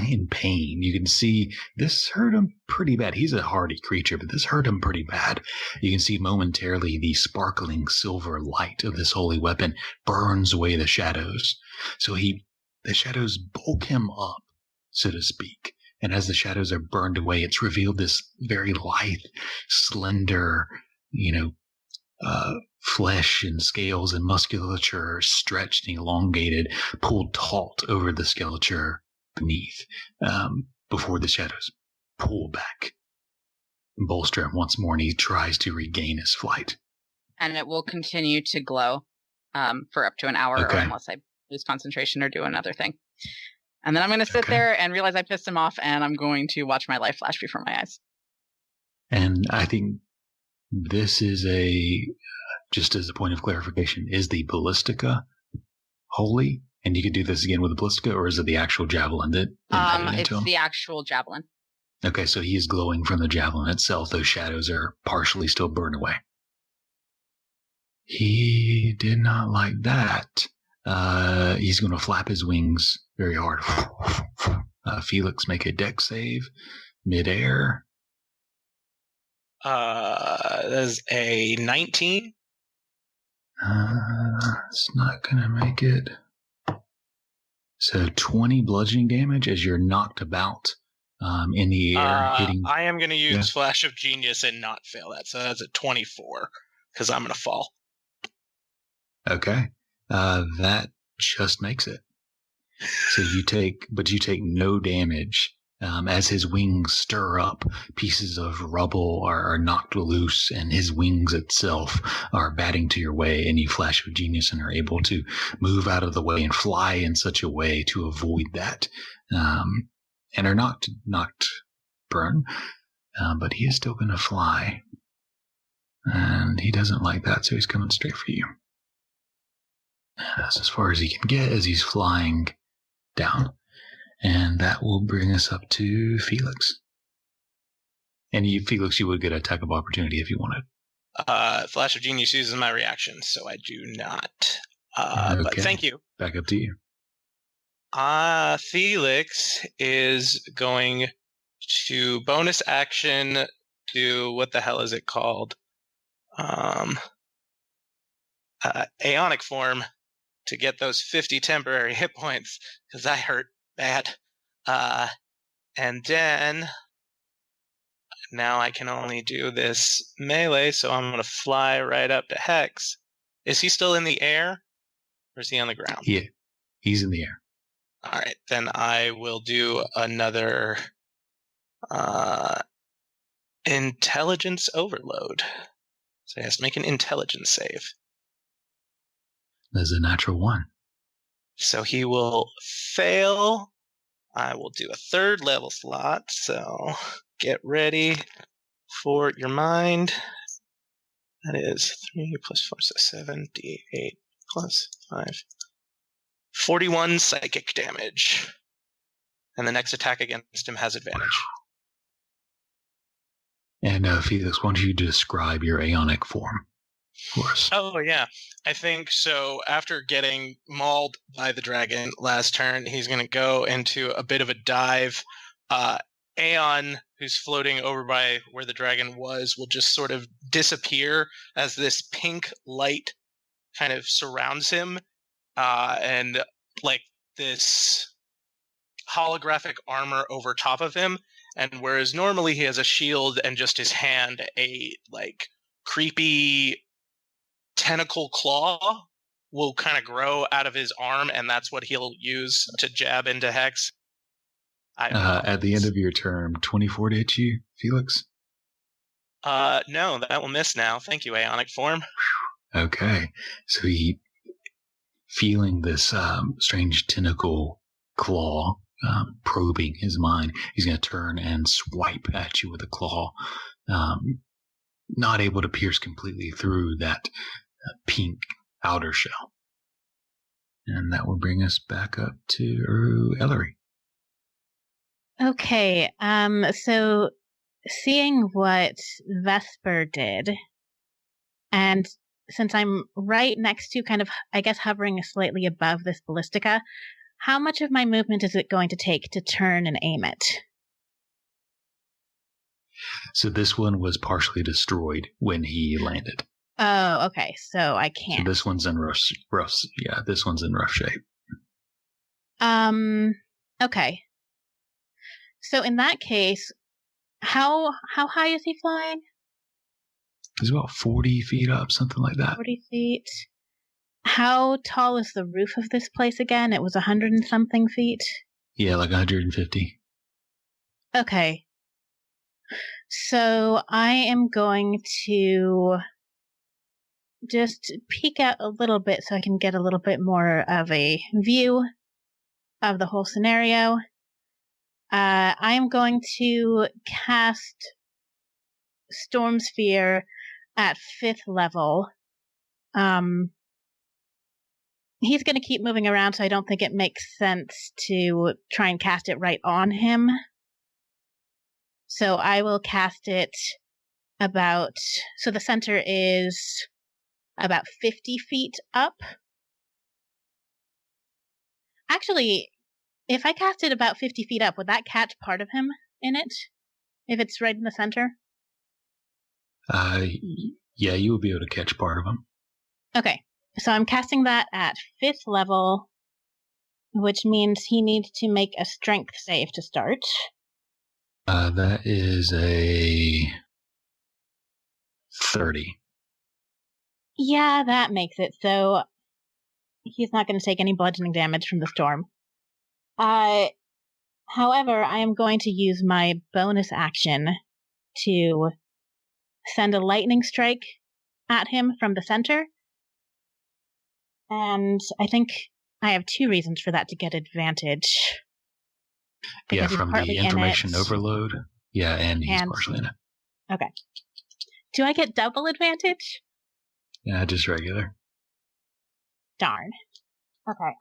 in pain. You can see this hurt him pretty bad. He's a hardy creature, but this hurt him pretty bad. You can see momentarily the sparkling silver light of this holy weapon burns away the shadows. So the shadows bulk him up, so to speak. And as the shadows are burned away, it's revealed this very lithe, slender, flesh and scales and musculature stretched and elongated, pulled taut over the skeleture beneath, before the shadows pull back and bolster him once more, and he tries to regain his flight. And it will continue to glow for up to an hour, or unless I lose concentration or do another thing. And then I'm going to sit there and realize I pissed him off, and I'm going to watch my life flash before my eyes. And I think this is just as a point of clarification, is the ballistica holy? And you could do this again with the ballistica, or is it the actual javelin that it's the actual javelin. Okay, so he is glowing from the javelin itself. Those shadows are partially still burned away. He did not like that. He's going to flap his wings very hard. Felix, make a dex save. Midair. That is a 19. It's not going to make it. So 20 bludgeoning damage as you're knocked about in the air, hitting. I am going to use Flash of Genius and not fail that. So that's a 24 because I'm going to fall. Okay. That just makes it. So you take no damage As his wings stir up, pieces of rubble are knocked loose, and his wings itself are batting to your way, and you flash with genius and are able to move out of the way and fly in such a way to avoid that, and are not burn, but he is still going to fly, and he doesn't like that, so he's coming straight for you. That's as far as he can get as he's flying down. And that will bring us up to Felix. And Felix, you would get an attack of opportunity if you wanted. Flash of Genius uses my reaction, so I do not. Okay. But thank you. Back up to you. Felix is going to bonus action do, what the hell is it called? Aeonic form to get those 50 temporary hit points, because I hurt bad. And then now I can only do this melee, so I'm going to fly right up to Hex. Is he still in the air, or is he on the ground? Yeah, he's in the air. All right, then I will do another intelligence overload. So he has to make an intelligence save. There's a natural 1. So he will fail. I will do a 3rd level slot, so get ready for your mind. That is 3 plus 4, so 7, d8 plus 5. 41 psychic damage. And the next attack against him has advantage. And Felix, why don't you describe your Aeonic form for us? Oh, yeah. I think so. After getting mauled by the dragon last turn, he's going to go into a bit of a dive. Aeon, who's floating over by where the dragon was, will just sort of disappear as this pink light kind of surrounds him. And like this holographic armor over top of him. And whereas normally he has a shield and just his hand, a like creepy tentacle claw will kind of grow out of his arm, and that's what he'll use to jab into Hex. At the end of your term, 24 to hit you, Felix? No, that will miss now. Thank you, Aeonic form. Okay. So he, feeling this strange tentacle claw probing his mind, he's going to turn and swipe at you with a claw, not able to pierce completely through that pink outer shell. And that will bring us back up to Ellery. Okay, so seeing what Vesper did, and since I'm right next to kind of, I guess, hovering slightly above this ballistica, how much of my movement is it going to take to turn and aim it? So this one was partially destroyed when he landed. Oh, okay, so I can't. So this one's in rough yeah, this one's in rough shape. Okay. So in that case, how high is he flying? He's about 40 feet up, something like that. 40 feet. How tall is the roof of this place again? It was 100 and something feet? Yeah, like 150. Okay. So I am going to just peek out a little bit so I can get a little bit more of a view of the whole scenario. I am going to cast Storm Sphere at 5th level. He's going to keep moving around, so I don't think it makes sense to try and cast it right on him. So I will cast it so the center is about 50 feet up. Actually, if I cast it about 50 feet up, would that catch part of him in it? If it's right in the center? Yeah, you will be able to catch part of him. Okay, so I'm casting that at 5th level, which means he needs to make a strength save to start. That is a 30. Yeah, that makes it. So he's not going to take any bludgeoning damage from the storm. However, I am going to use my bonus action to send a lightning strike at him from the center. And I think I have 2 reasons for that to get advantage. Yeah, from the information overload. Yeah, and he's partially in it. Okay. Do I get double advantage? Yeah, just regular. Darn. Okay.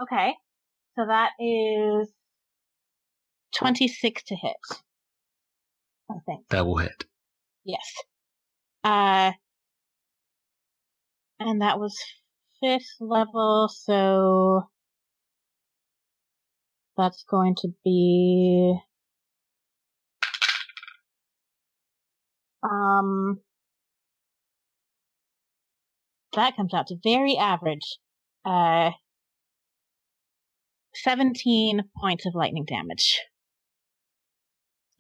Okay. So that is 26 to hit. I think. That will hit. Yes. And that was 5th level, so that's going to be that comes out to very average. 17 points of lightning damage.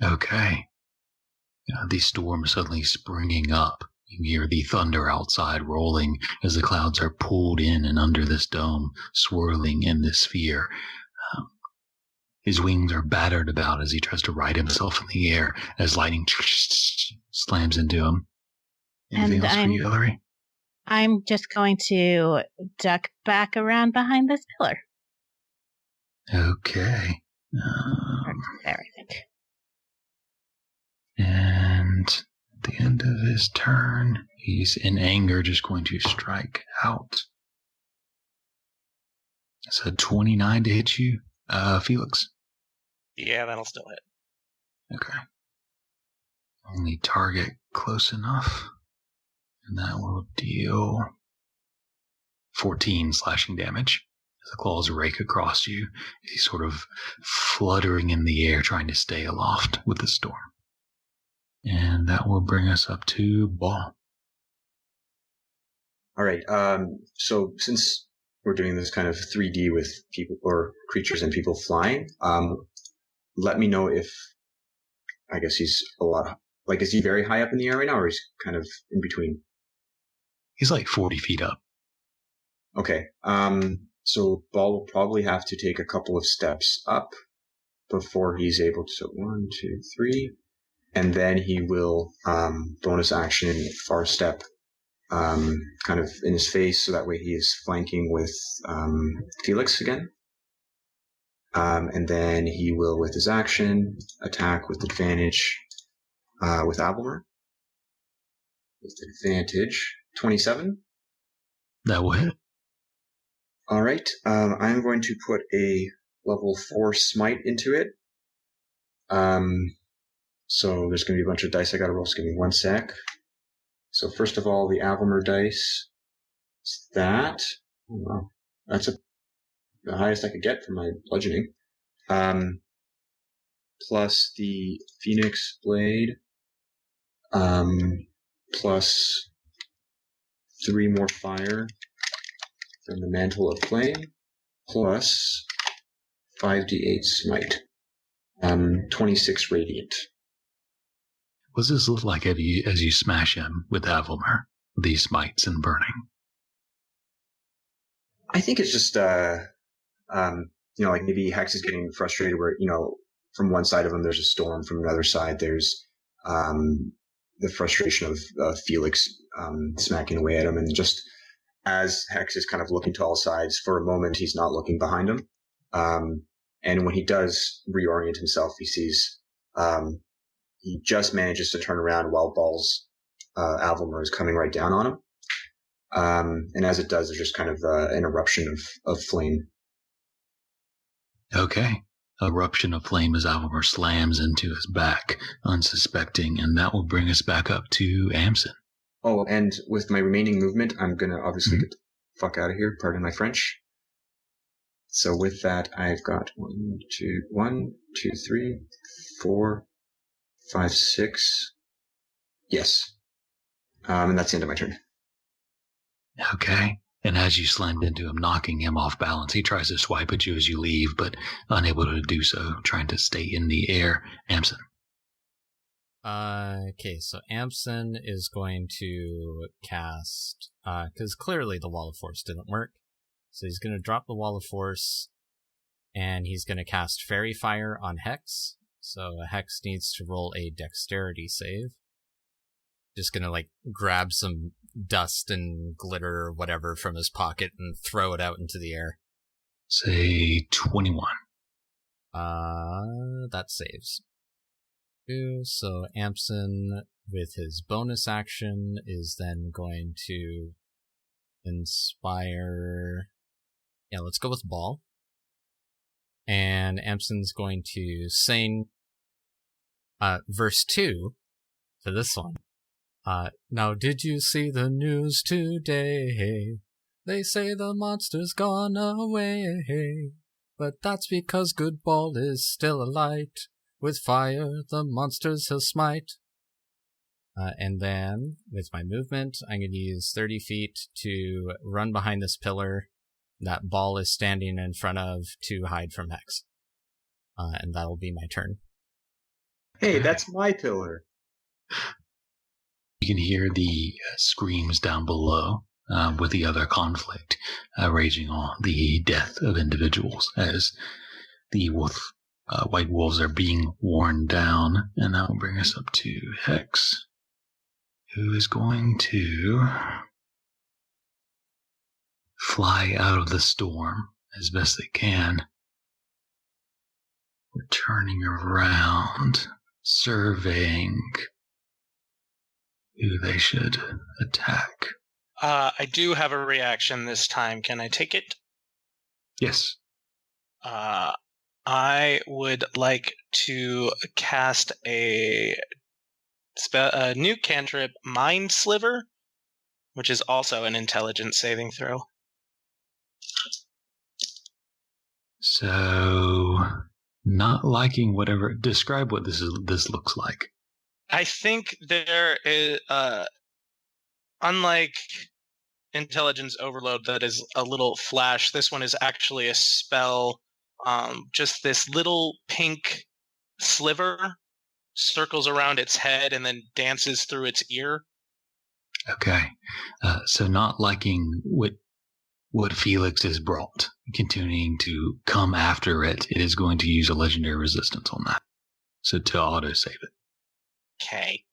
Okay. The storm suddenly springing up. You hear the thunder outside rolling as the clouds are pulled in and under this dome, swirling in this sphere. His wings are battered about as he tries to right himself in the air as lightning slams into him. Anything else for you, Hillary? I'm just going to duck back around behind this pillar. Okay. There, I think. And at the end of his turn, he's in anger just going to strike out. I said 29 to hit you, Felix. Yeah, that'll still hit. Okay. Only target close enough. And that will deal 14 slashing damage. As the claws rake across you, he's sort of fluttering in the air, trying to stay aloft with the storm. And that will bring us up to Ball. All right. So since we're doing this kind of 3D with people or creatures and people flying, let me know if, I guess he's a lot, like, is he very high up in the air right now, or he's kind of in between? He's like 40 feet up. Okay. So Ball will probably have to take a couple of steps up before he's able to. So 1, 2, 3. And then he will bonus action far step kind of in his face, so that way he is flanking with Felix again. And then he will, with his action, attack with advantage with Abelmer. With advantage, 27. That will hit. All right. I'm going to put a level 4 smite into it. So there's going to be a bunch of dice I got to roll. So give me 1 sec. So first of all, the Abelmer dice. It's that. Oh, wow. That's the highest I could get for my bludgeoning. Plus the Phoenix Blade. Plus 3 more fire from the Mantle of Flame. Plus 5d8 smite. 26 radiant. What does this look like as you smash him with Avelmer, these smites and burning? I think it's just, like maybe Hex is getting frustrated where, from one side of him there's a storm, from another side there's the frustration of Felix smacking away at him. And just as Hex is kind of looking to all sides, for a moment he's not looking behind him. And when he does reorient himself, he sees he just manages to turn around while Ball's Avelmer is coming right down on him. And as it does, there's just kind of an eruption of flame. Okay. Eruption of flame as Avelmer slams into his back, unsuspecting, and that will bring us back up to Amson. Oh, and with my remaining movement, I'm going to obviously get the fuck out of here. Pardon my French. So with that, I've got 1, 2, 3, 4, 5, 6. Yes. And that's the end of my turn. Okay. And as you slammed into him, knocking him off balance, he tries to swipe at you as you leave, but unable to do so, trying to stay in the air. Amson. Okay, so Amson is going to cast, because clearly the Wall of Force didn't work. So he's going to drop the Wall of Force And he's going to cast Fairy Fire on Hex. So Hex needs to roll a dexterity save. Just going to, like, grab some dust and glitter or whatever from his pocket and throw it out into the air. Say 21. That saves. So Ampson, with his bonus action, is then going to inspire... Yeah, let's go with Ball. And Ampson's going to sing verse 2 to this one. Now did you see the news today? They say the monster's gone away. But that's because Good Ball is still alight. With fire, the monsters he'll smite. And then, with my movement, I'm going to use 30 feet to run behind this pillar that Ball is standing in front of to hide from Hex. And that'll be my turn. Hey, that's my pillar. You can hear the screams down below with the other conflict raging on, the death of individuals as the white wolves are being worn down. And that will bring us up to Hex, who is going to fly out of the storm as best they can, returning around, surveying who they should attack. I do have a reaction this time. Can I take it? Yes. I would like to cast a new cantrip, Mind Sliver, which is also an intelligence saving throw. So, not liking whatever. Describe what this looks like. I think there is, unlike Intelligence Overload that is a little flash, this one is actually a spell. Just this little pink sliver circles around its head and then dances through its ear. Okay. So not liking what Felix has brought, continuing to come after it, it is going to use a legendary resistance on that. So to auto-save it. Okay.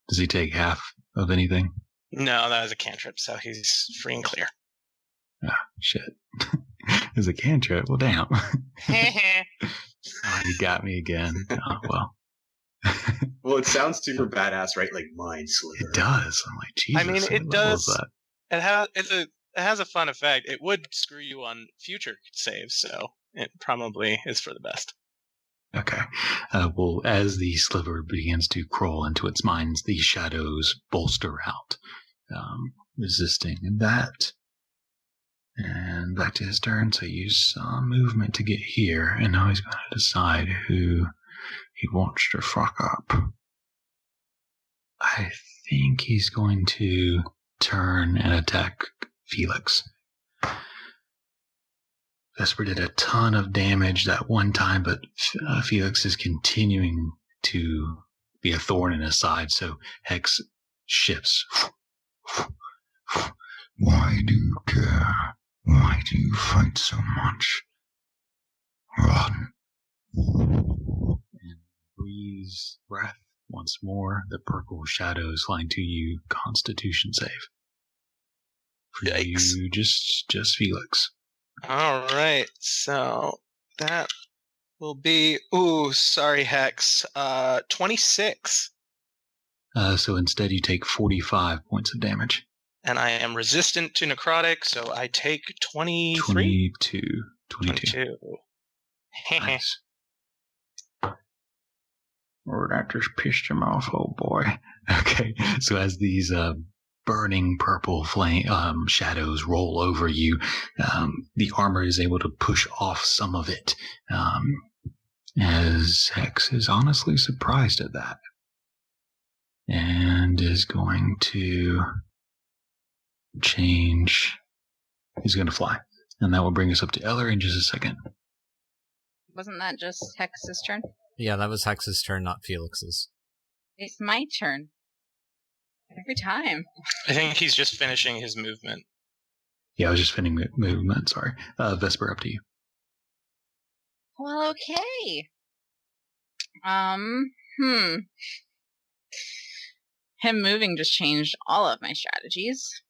Does he take half of anything? No, that was a cantrip, so he's free and clear. Ah, shit. Is a cantrip? Well, damn. You got me again. Oh, well. Well, it sounds super badass, right? Like Mind Sliver. It does. I'm like, Jesus. I mean, it does. It has a fun effect. It would screw you on future saves, so it probably is for the best. Okay. Well, as the sliver begins to crawl into its minds, the shadows bolster out, resisting that. And back to his turn, so use some movement to get here, and now he's going to decide who he wants to fuck up. I think he's going to turn and attack Felix. Vesper did a ton of damage that one time, but Felix is continuing to be a thorn in his side, so Hex shifts. Why do you care? Why do you fight so much? Run. And breathes breath once more. The purple shadows flying to you. Constitution save. For Yikes. you, just Felix. All right, so that will be. Ooh, sorry, Hex. 26. So instead, you take 45 points of damage. And I am resistant to necrotic, so I take 23? 22. Nice. Or that just pissed him off, oh boy. Okay, so as these burning purple flame shadows roll over you, the armor is able to push off some of it. As Hex is honestly surprised at that. And is going to change. He's going to fly. And that will bring us up to Eller in just a second. Wasn't that just Hex's turn? Yeah, that was Hex's turn, not Felix's. It's my turn. Every time. I think he's just finishing his movement. Yeah, I was just finishing movement, sorry. Vesper, up to you. Well, okay. Him moving just changed all of my strategies.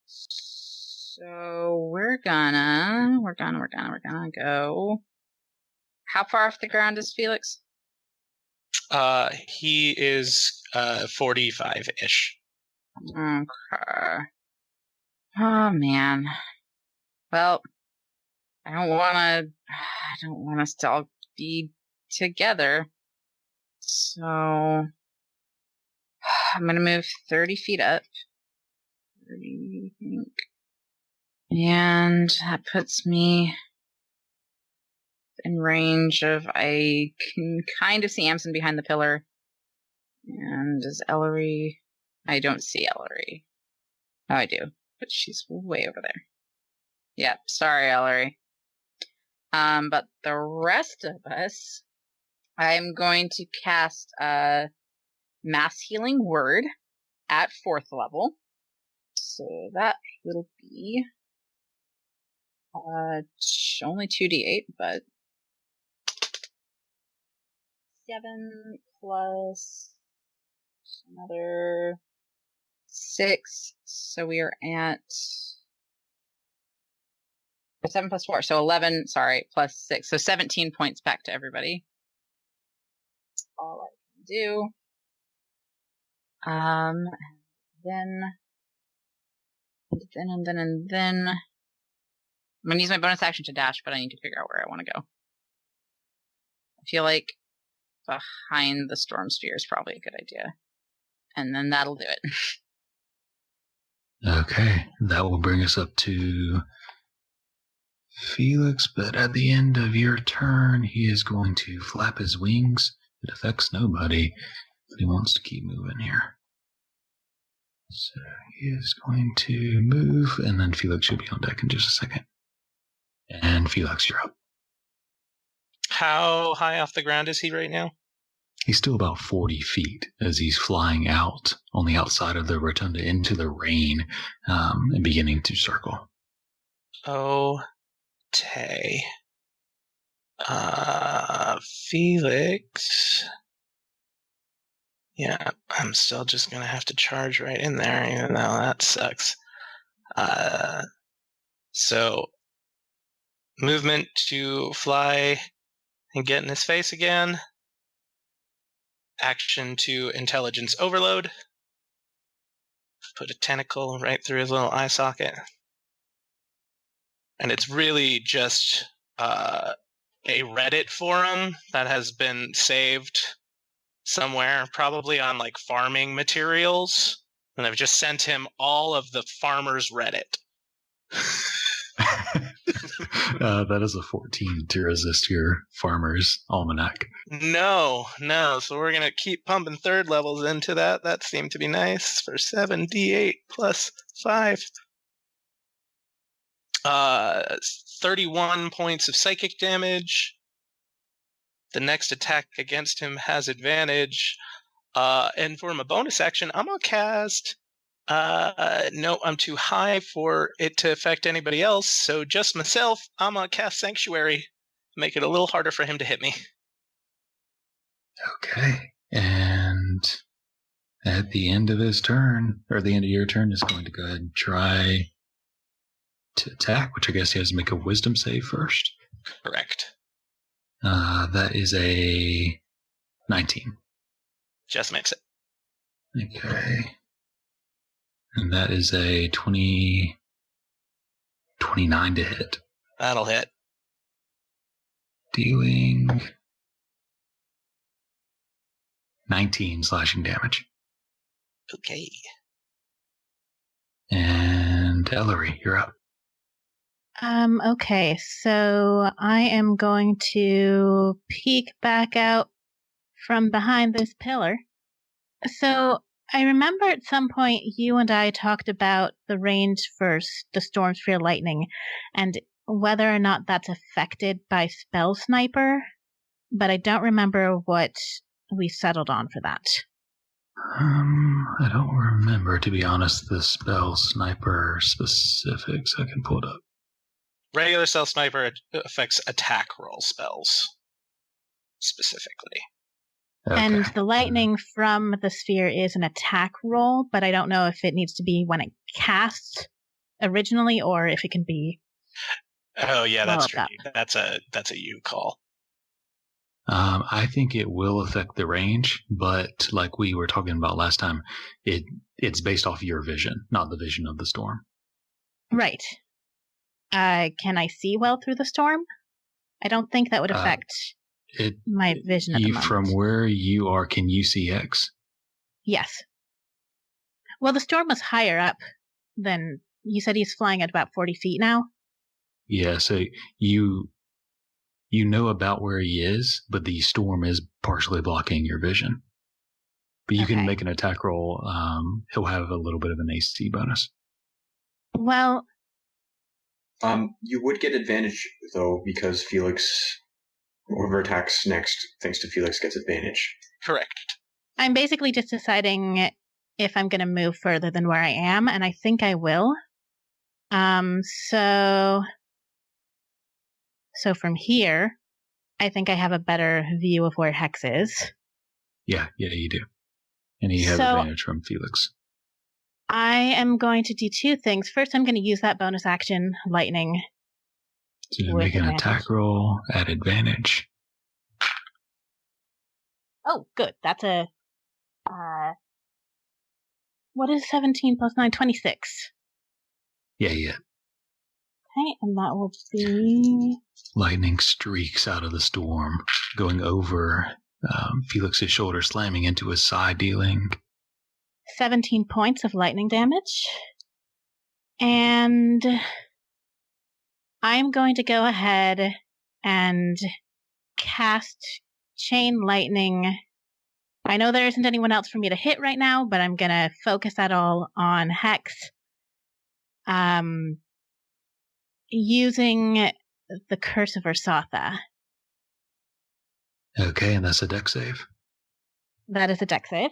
So we're gonna go. How far off the ground is Felix? He is 45-ish. Okay. Oh man. Well, I don't want us to all be together. So I'm gonna move 30 feet up. 30, I think. And that puts me in range of, I can kind of see Amson behind the pillar. And is Ellery? I don't see Ellery. Oh, I do, but she's way over there. Yeah, sorry, Ellery. But the rest of us, I'm going to cast a Mass Healing Word at 4th level. So that will be only 2d8, but 7 plus another 6. So we are at 7 plus 4. So 11, sorry, plus 6. So 17 points back to everybody. That's all I can do. And then I'm going to use my bonus action to dash, but I need to figure out where I want to go. I feel like behind the storm sphere is probably a good idea. And then that'll do it. Okay, that will bring us up to Felix, but at the end of your turn, he is going to flap his wings. It affects nobody, but he wants to keep moving here. So he is going to move, and then Felix should be on deck in just a second. And Felix, you're up. How high off the ground is he right now? He's still about 40 feet as he's flying out on the outside of the rotunda into the rain and beginning to circle. Okay. Felix. Yeah, I'm still just going to have to charge right in there, even though that sucks. So, movement to fly and get in his face again. Action to intelligence overload. Put a tentacle right through his little eye socket. And it's really just a Reddit forum that has been saved somewhere, probably on like farming materials. And I've just sent him all of the farmers' Reddit. That is a 14 to resist your farmer's almanac. No. So we're going to keep pumping 3rd levels into that. That seemed to be nice for 7d8 plus 5. 31 points of psychic damage. The next attack against him has advantage. And for my bonus action, I'm going to cast... no, I'm too high for it to affect anybody else, so just myself, I'm going to cast Sanctuary. Make it a little harder for him to hit me. Okay. And at the end of his turn, or the end of your turn, is going to go ahead and try to attack, which I guess he has to make a wisdom save first. Correct. That is a 19. Just makes it. Okay. And that is a 29 to hit. That'll hit. Dealing 19 slashing damage. Okay. And Ellery, you're up. Okay, so I am going to peek back out from behind this pillar. So I remember at some point you and I talked about the range for the Storm Sphere Lightning and whether or not that's affected by Spell Sniper, but I don't remember what we settled on for that. I don't remember, to be honest, the Spell Sniper specifics. I can pull it up. Regular stealth sniper affects attack roll spells specifically. Okay. And the lightning from the sphere is an attack roll, but I don't know if it needs to be when it casts originally or if it can be. Oh yeah, that's tricky. That's a you call. I think it will affect the range, but like we were talking about last time, it's based off your vision, not the vision of the storm. Right. Can I see well through the storm? I don't think that would affect my vision at the moment. From where you are, can you see X? Yes. Well, the storm was higher up than you said. He's flying at about 40 feet now. Yeah, so you know about where he is, but the storm is partially blocking your vision. But you can make an attack roll. He'll have a little bit of an AC bonus. Well, you would get advantage though because Felix, whoever attacks next, thanks to Felix, gets advantage. Correct. I'm basically just deciding if I'm going to move further than where I am, and I think I will. So from here, I think I have a better view of where Hex is. Yeah, you do. And he has advantage from Felix. I am going to do two things. First, I'm going to use that bonus action, lightning. So make an attack roll at advantage. Oh, good. That's a... what is 17 plus 9? 26. Yeah. Okay, and that will be... Lightning streaks out of the storm, going over Felix's shoulder, slamming into his side, dealing 17 points of lightning damage. And I'm going to go ahead and cast Chain Lightning. I know there isn't anyone else for me to hit right now, but I'm going to focus that all on Hex. Using the Curse of Ursatha. Okay, and that's a dex save? That is a dex save.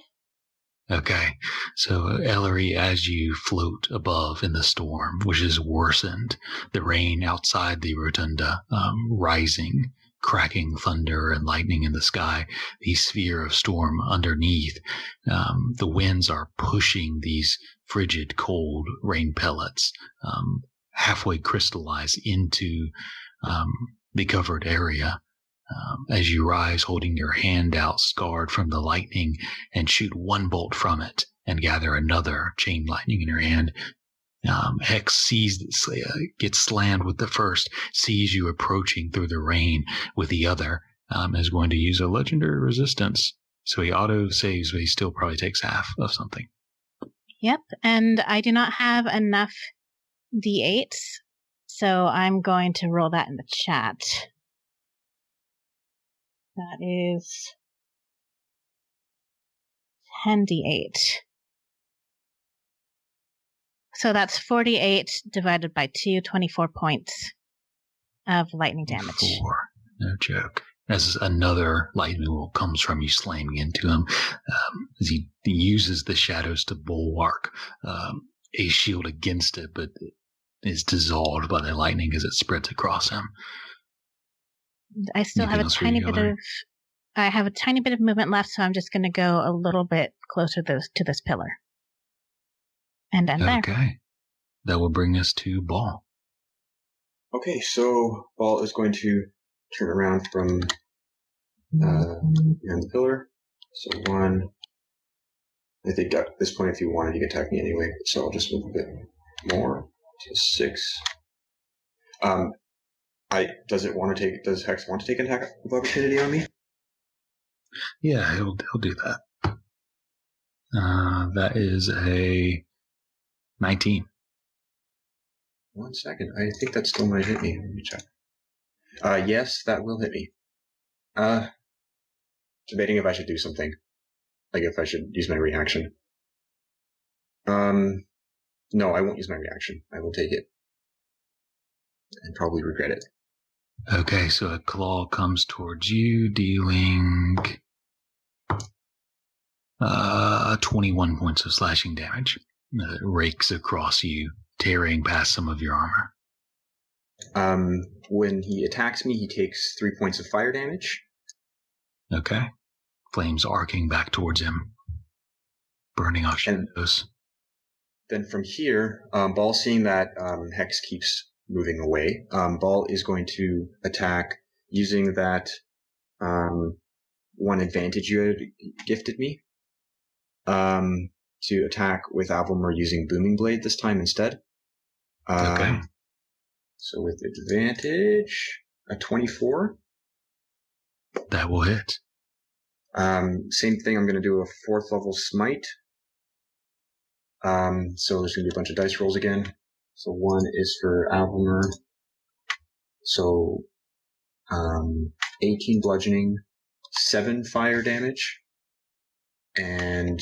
Okay, so Ellery, as you float above in the storm, which is worsened, the rain outside the rotunda, rising, cracking thunder and lightning in the sky, the sphere of storm underneath, the winds are pushing these frigid, cold rain pellets, halfway crystallized into the covered area. As you rise, holding your hand out, scarred from the lightning, and shoot one bolt from it and gather another chain lightning in your hand. Hex sees this, gets slammed with the first, sees you approaching through the rain with the other, is going to use a legendary resistance. So he auto saves, but he still probably takes half of something. Yep, and I do not have enough d8s, so I'm going to roll that in the chat. That is 10d8. So that's 48 divided by 2, 24 points of lightning damage. 4. No joke. As another lightning bolt comes from you, slamming into him, as he uses the shadows to bulwark a shield against it, but is dissolved by the lightning as it spreads across him. I still have a tiny bit of... I have a tiny bit of movement left, so I'm just going to go a little bit closer to this pillar. And end there. Okay. That will bring us to Ball. Okay, so Ball is going to turn around from behind the pillar. So 1. I think at this point, if you wanted, you could attack me anyway. So I'll just move a bit more to 6. Does Hex want to take an attack of opportunity on me? Yeah, he'll do that. That is a 19. 1 second. I think that still might hit me. Let me check. Yes, that will hit me. Debating if I should do something. Like if I should use my reaction. No, I won't use my reaction. I will take it. And probably regret it. Okay, so a claw comes towards you, dealing 21 points of slashing damage. It rakes across you, tearing past some of your armor. When he attacks me, he takes 3 points of fire damage. Okay. Flames arcing back towards him, burning off shadows. Then from here, Ball, seeing that Hex keeps moving away, Ball is going to attack using that one advantage you had gifted me, to attack with Avalmer using Booming Blade this time instead. Okay. So with advantage, a 24. That will hit. Same thing, I'm going to do a 4th level smite. So there's going to be a bunch of dice rolls again. So 1 is for Avalmer. So 18 bludgeoning, 7 fire damage, and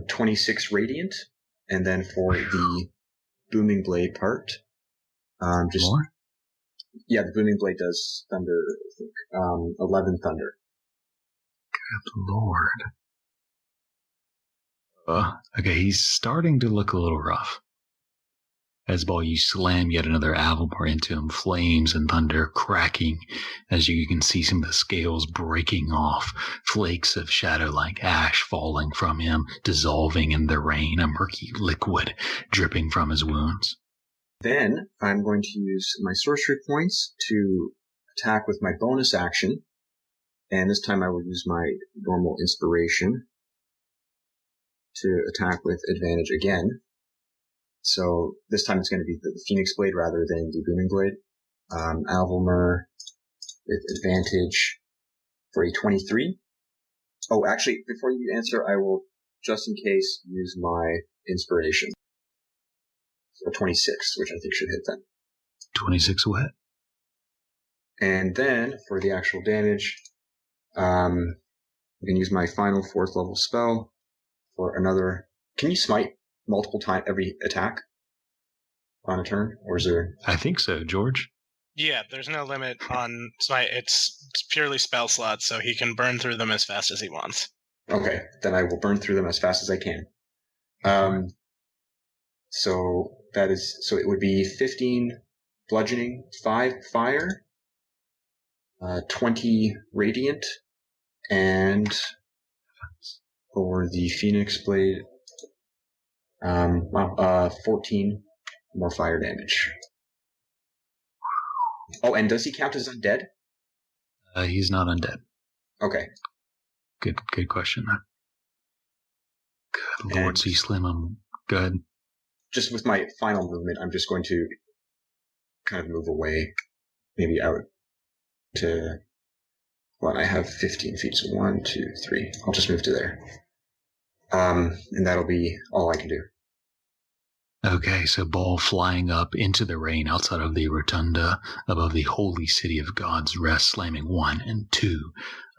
26 radiant. And then for the Booming Blade part, just more? Yeah, the Booming Blade does thunder, I think. 11 thunder. Good lord. Okay, he's starting to look a little rough. As Ball, you slam yet another Avalmer into him, flames and thunder cracking as you can see some of the scales breaking off, flakes of shadow-like ash falling from him, dissolving in the rain, a murky liquid dripping from his wounds. Then I'm going to use my sorcery points to attack with my bonus action, and this time I will use my normal inspiration to attack with advantage again. So this time it's going to be the Phoenix Blade rather than the Booming Blade. Avalmer with advantage for a 23. Oh, actually, before you answer, I will, just in case, use my inspiration. So 26, which I think should hit then. 26 will hit. And then, for the actual damage, I can use my final 4th level spell for another... Can you smite multiple times every attack on a turn? Or is there... I think so, George. Yeah, there's no limit on smite. It's purely spell slots, so he can burn through them as fast as he wants. Okay, then I will burn through them as fast as I can. So it would be 15 bludgeoning, 5 fire, 20 radiant, and for the Phoenix Blade, 14 more fire damage. Oh, and does he count as undead? He's not undead. Okay. Good question. Good lord, so you slim him. Go ahead. Just with my final movement, I'm just going to kind of move away, maybe out to... Well, I have 15 feet, so 1, 2, 3. I'll just move to there. And that'll be all I can do. Okay, so Ball flying up into the rain outside of the rotunda above the holy city of God's Rest, slamming 1 and 2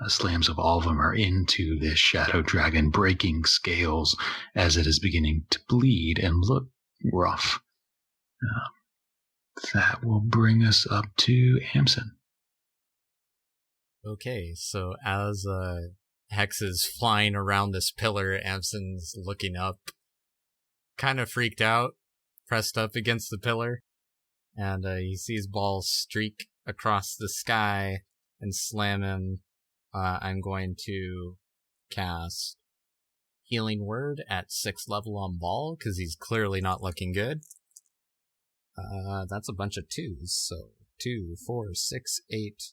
slams of Avalmer into this shadow dragon, breaking scales as it is beginning to bleed and look rough. That will bring us up to Amson. Okay, so as Hex is flying around this pillar, Amson's looking up, kind of freaked out, pressed up against the pillar, and he sees Ball streak across the sky and slam him. I'm going to cast Healing Word at 6th level on Ball, because he's clearly not looking good. That's a bunch of 2s, so 2, 4, 6, 8,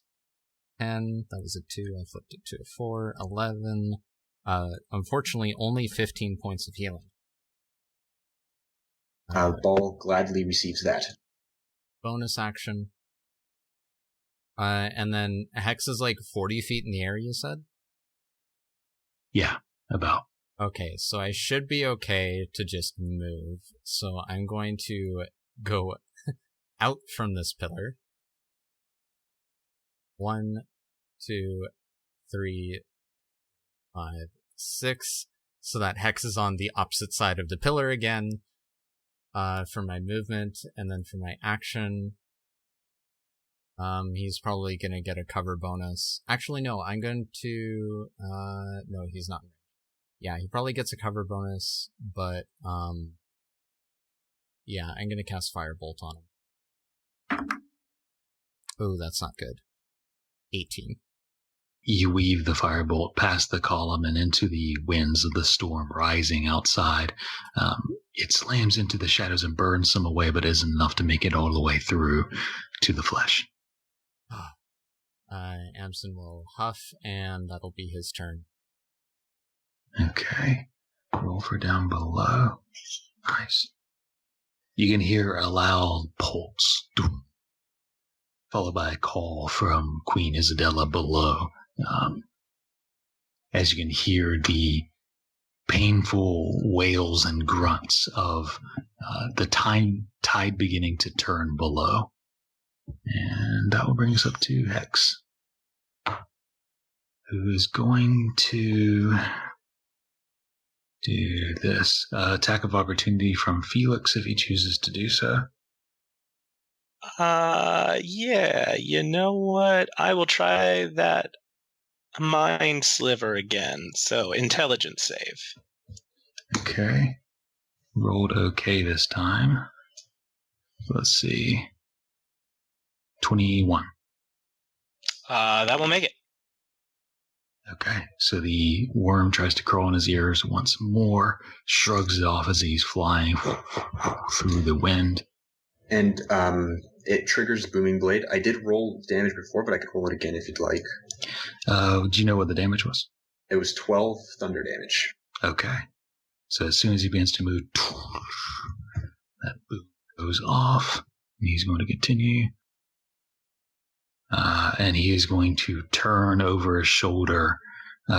10, that was a 2, I flipped it to a 4, 11, unfortunately only 15 points of healing. Ball gladly receives that. Bonus action. And then Hex is like 40 feet in the air, you said? Yeah, about. Okay, so I should be okay to just move. So I'm going to go out from this pillar. 1, 2, 3, 5, 6. So that Hex is on the opposite side of the pillar again. For my movement, and then for my action, he's probably gonna get a cover bonus. Actually, no, I'm going to, no, he's not. Yeah, he probably gets a cover bonus, but, yeah, I'm gonna cast Firebolt on him. Oh, that's not good. 18. You weave the firebolt past the column and into the winds of the storm rising outside. It slams into the shadows and burns some away, but isn't enough to make it all the way through to the flesh. Amson will huff, and that'll be his turn. Okay. Roll for down below. Nice. You can hear a loud pulse, followed by a call from Queen Isabella below. As you can hear the painful wails and grunts of the tide beginning to turn below. And that will bring us up to Hex, who is going to do this. Attack of opportunity from Felix if he chooses to do so. Yeah, you know what? I will try that mind sliver again. So, intelligence save. Okay. Rolled okay this time. Let's see. 21. That will make it. Okay, so the worm tries to crawl in his ears once more, shrugs it off as he's flying through the wind. And it triggers Booming Blade. I did roll damage before, but I could roll it again if you'd like. Do you know what the damage was? It was 12 thunder damage. Okay. So as soon as he begins to move, that boom goes off, and he's going to continue. And he is going to turn over his shoulder,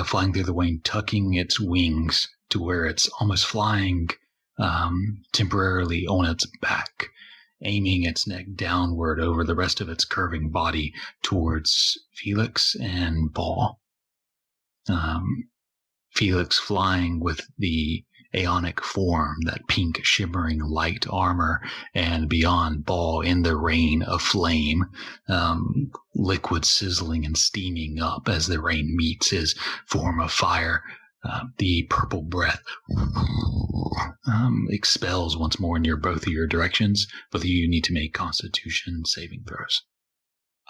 flying through the wind, tucking its wings to where it's almost flying temporarily on its back, aiming its neck downward over the rest of its curving body towards Felix and Ball. Felix flying with the Aeonic form, that pink shimmering light armor, and beyond Ball in the rain of flame, liquid sizzling and steaming up as the rain meets his form of fire. The purple breath expels once more near both of your directions. Both of you need to make Constitution saving throws.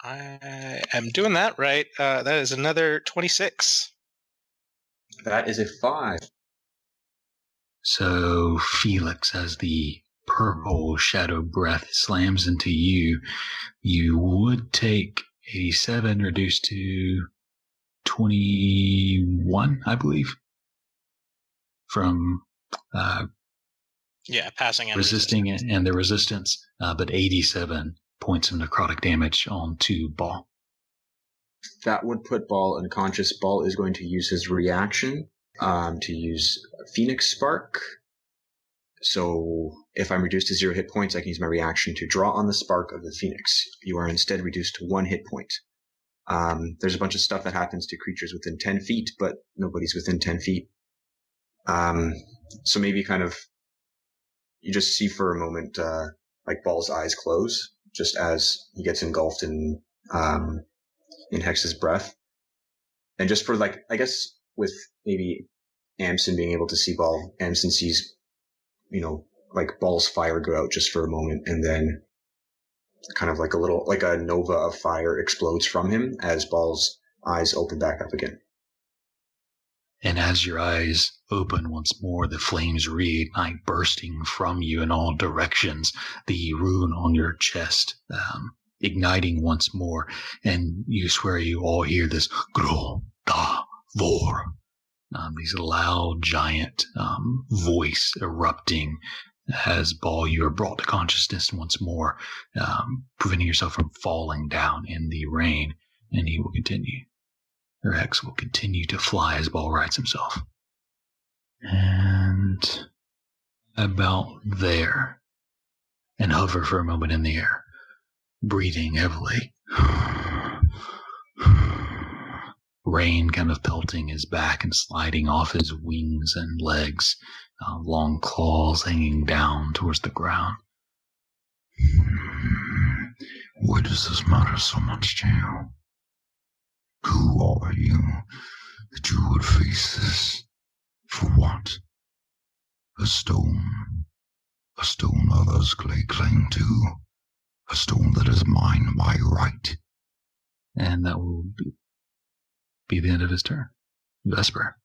I am doing that right. That is another 26. That is a 5. So Felix, as the purple shadow breath slams into you, you would take 87 reduced to 21, I believe, from passing and resisting and the resistance, but 87 points of necrotic damage onto Ball. That would put Ball unconscious. Ball is going to use his reaction to use Phoenix Spark. So if I'm reduced to 0 hit points, I can use my reaction to draw on the spark of the Phoenix. You are instead reduced to 1 hit point. There's a bunch of stuff that happens to creatures within 10 feet, but nobody's within 10 feet. So maybe kind of you just see for a moment like Ball's eyes close just as he gets engulfed in Hex's breath. And just for like, I guess with maybe Amson being able to see Ball, Amson sees, like Ball's fire go out just for a moment, and then kind of like a nova of fire explodes from him as Ball's eyes open back up again. And as your eyes open once more, the flames reignite, bursting from you in all directions, the rune on your chest igniting once more, and you swear you all hear this Gro Da Vor. These loud, giant voice erupting as Ball, you are brought to consciousness once more, preventing yourself from falling down in the rain, and he will continue. Or Hex will continue to fly as Ball rights himself. And about there, and hover for a moment in the air, breathing heavily. Rain kind of pelting his back and sliding off his wings and legs, long claws hanging down towards the ground. Why does this matter so much to you? Who are you that you would face this? For what? A stone. A stone others lay claim to. A stone that is mine divine by right. And that will be the end of his turn. Vesper.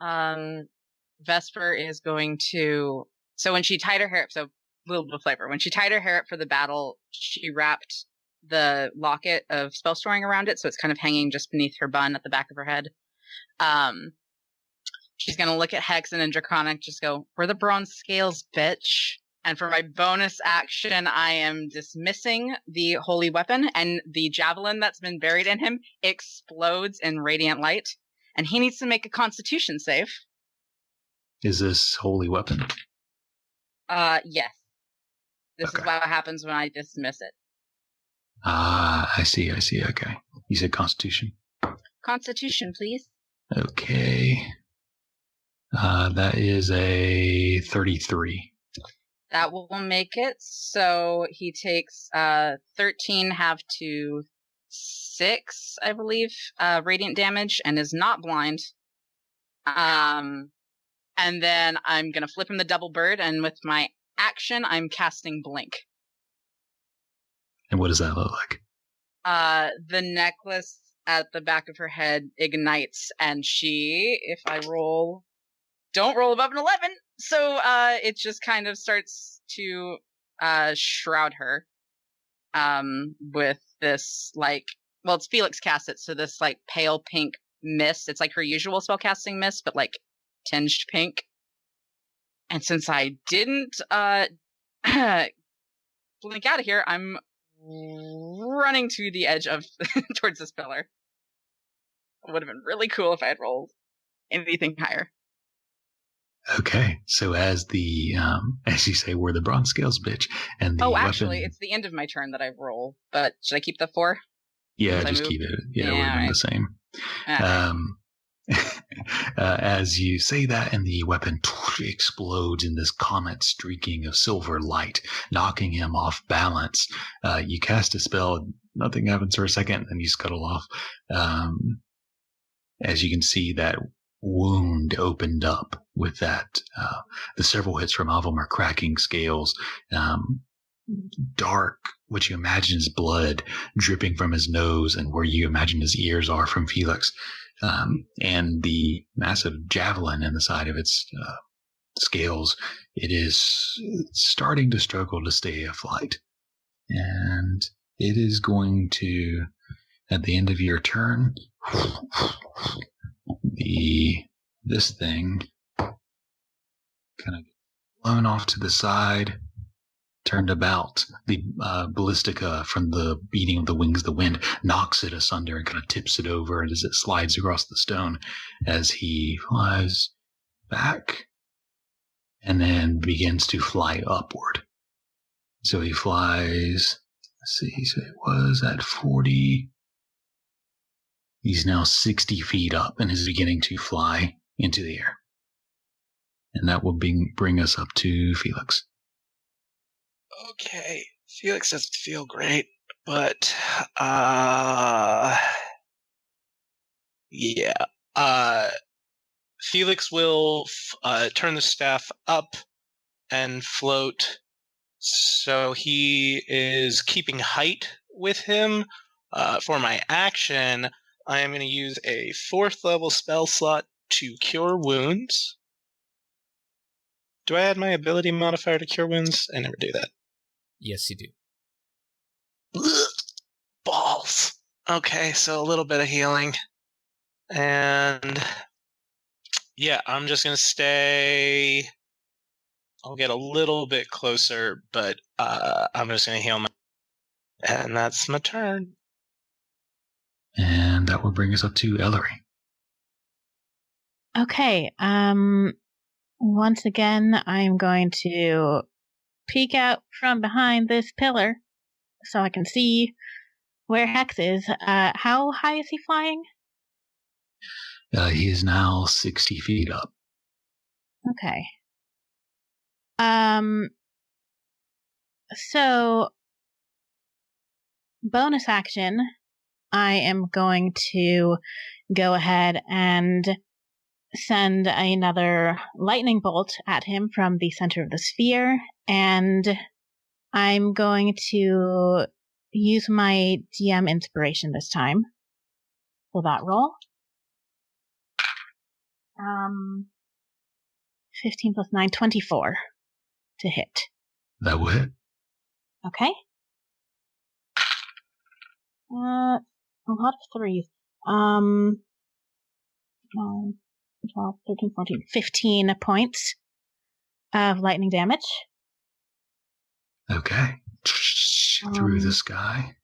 Vesper is going to... So when she tied her hair up, so a little bit of flavor. When she tied her hair up for the battle, she wrapped the locket of spell storing around it, so it's kind of hanging just beneath her bun at the back of her head. She's going to look at Hexen and Draconic, just go, "We're the bronze scales, bitch." And for my bonus action, I am dismissing the holy weapon, and the javelin that's been buried in him explodes in radiant light, and he needs to make a constitution save. Is this holy weapon? Yes. This is what happens when I dismiss it. I see. Okay. You said Constitution? Constitution, please. Okay. That is a 33. That will make it. So he takes 13 half to 6, I believe, radiant damage, and is not blind. And then I'm going to flip him the double bird, and with my action, I'm casting Blink. And what does that look like? The necklace at the back of her head ignites, and she, if I roll, don't roll above an 11, so it just kind of starts to shroud her with this, like, well, it's Felix cast it, so this, like, pale pink mist. It's like her usual spellcasting mist, but, like, tinged pink. And since I didn't blink out of here, I'm running to the edge of towards this pillar. It would have been really cool if I had rolled anything higher. Okay, so as the as you say, we're the bronze scales, bitch, and the actually, weapon... it's the end of my turn that I roll. But should I keep the 4? Yeah, just keep it. Yeah, we're doing the same. As you say that, and the weapon explodes in this comet streaking of silver light, knocking him off balance. You cast a spell, nothing happens for a second, and you scuttle off. As you can see, that wound opened up with that. The several hits from Alvum are cracking scales. Dark, what you imagine is blood dripping from his nose, and where you imagine his ears are from Felix. And the massive javelin in the side of its scales, it is starting to struggle to stay afloat. And it is going to, at the end of your turn, this thing kind of blown off to the side, turned about. The ballistica from the beating of the wings of the wind knocks it asunder and kind of tips it over as it slides across the stone as he flies back and then begins to fly upward. So he flies, let's see, so it was at 40. He's now 60 feet up and is beginning to fly into the air. And that will bring us up to Felix. Okay, Felix doesn't feel great, but Felix will turn the staff up and float, so he is keeping height with him. For my action, I am going to use a 4th level spell slot to cure wounds. Do I add my ability modifier to cure wounds? I never do that. Yes, you do. Ugh, balls. Okay, so a little bit of healing. And yeah, I'm just going to stay. I'll get a little bit closer, but I'm just going to heal and that's my turn. And that will bring us up to Ellery. Okay. Once again, I'm going to peek out from behind this pillar so I can see where Hex is. How high is he flying? He is now 60 feet up. Okay. So, bonus action, I am going to go ahead and send another lightning bolt at him from the center of the sphere, and I'm going to use my DM inspiration this time for that roll. 15 plus 9, 24 to hit. That will hit. Okay. A lot of threes. 12, 13, 14, 15 points of lightning damage. Okay. Through the sky.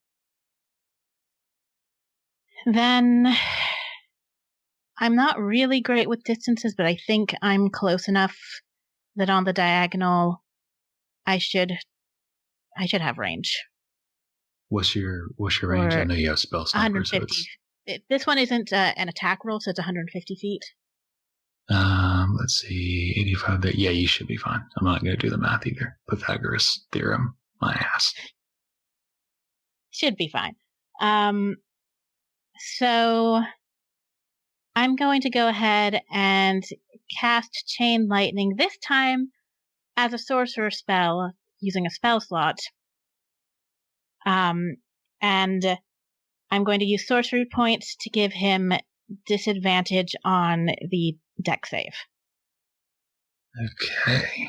Then I'm not really great with distances, but I think I'm close enough that on the diagonal I should have range. What's your range? I know you have spell sniper. 150. So this one isn't an attack roll, so it's 150 feet. Let's see, 85 there. Yeah, you should be fine. I'm not going to do the math either. Pythagoras theorem, my ass. Should be fine. So I'm going to go ahead and cast Chain Lightning, this time as a sorcerer spell using a spell slot. And I'm going to use sorcery points to give him disadvantage on the deck save. Okay.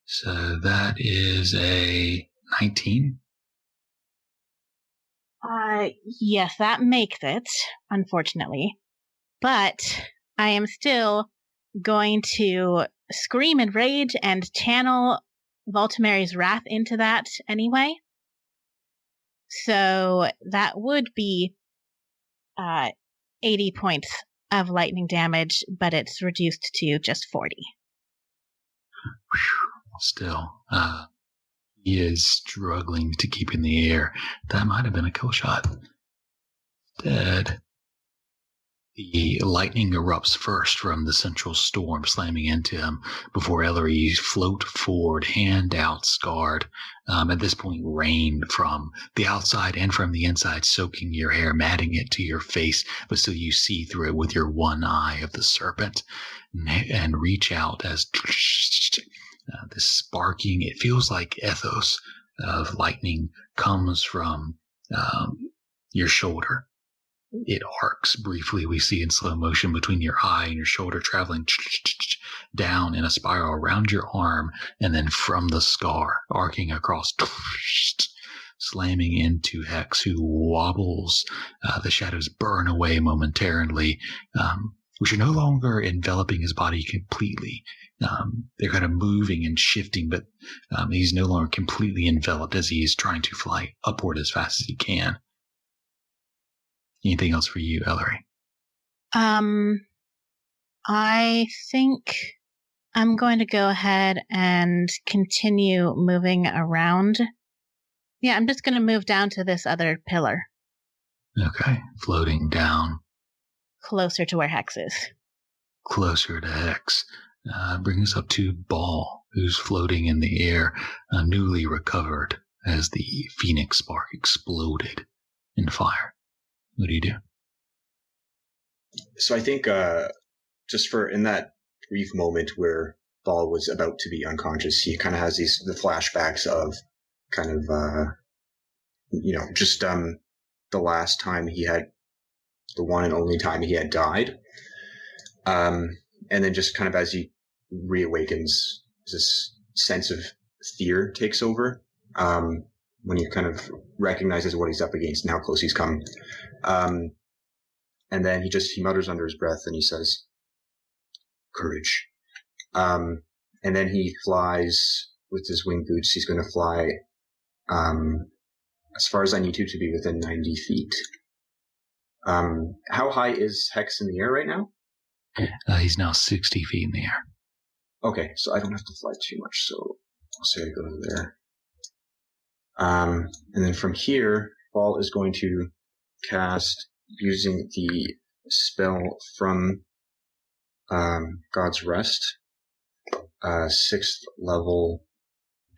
So that is a 19. Yes, that makes it, unfortunately. But I am still going to scream in rage and channel Voltimary's wrath into that anyway. So that would be 80 points of lightning damage, but it's reduced to just 40. Still, he is struggling to keep in the air. That might have been a kill shot. Instead, the lightning erupts first from the central storm, slamming into him before Ellery float forward, hand out, scarred. At this point, rain from the outside and from the inside, soaking your hair, matting it to your face, but still you see through it with your one eye of the serpent, and reach out as this sparking, it feels like ethos of lightning comes from your shoulder. It arcs briefly, we see in slow motion between your eye and your shoulder, traveling down in a spiral around your arm, and then from the scar, arcing across, slamming into Hex, who wobbles. The shadows burn away momentarily, which are no longer enveloping his body completely. They're kind of moving and shifting, but he's no longer completely enveloped as he is trying to fly upward as fast as he can. Anything else for you, Ellery? I think I'm going to go ahead and continue moving around. Yeah, I'm just going to move down to this other pillar. Okay, floating down. Closer to where Hex is. Closer to Hex. Bring us up to Ball, who's floating in the air, newly recovered as the phoenix spark exploded in fire. What do you do? So I think just for in that brief moment where Ball was about to be unconscious, he kind of has the flashbacks of kind of just the last time he had, the one and only time he had died, and then just kind of as he reawakens, this sense of fear takes over. When he kind of recognizes what he's up against and how close he's come. And then he mutters under his breath and he says, "Courage." And then he flies with his wing boots. He's going to fly as far as I need to be within 90 feet. How high is Hex in the air right now? He's now 60 feet in the air. Okay, so I don't have to fly too much, so I'll say I go to there. And then from here, Ball is going to cast, using the spell from God's Rest, 6th level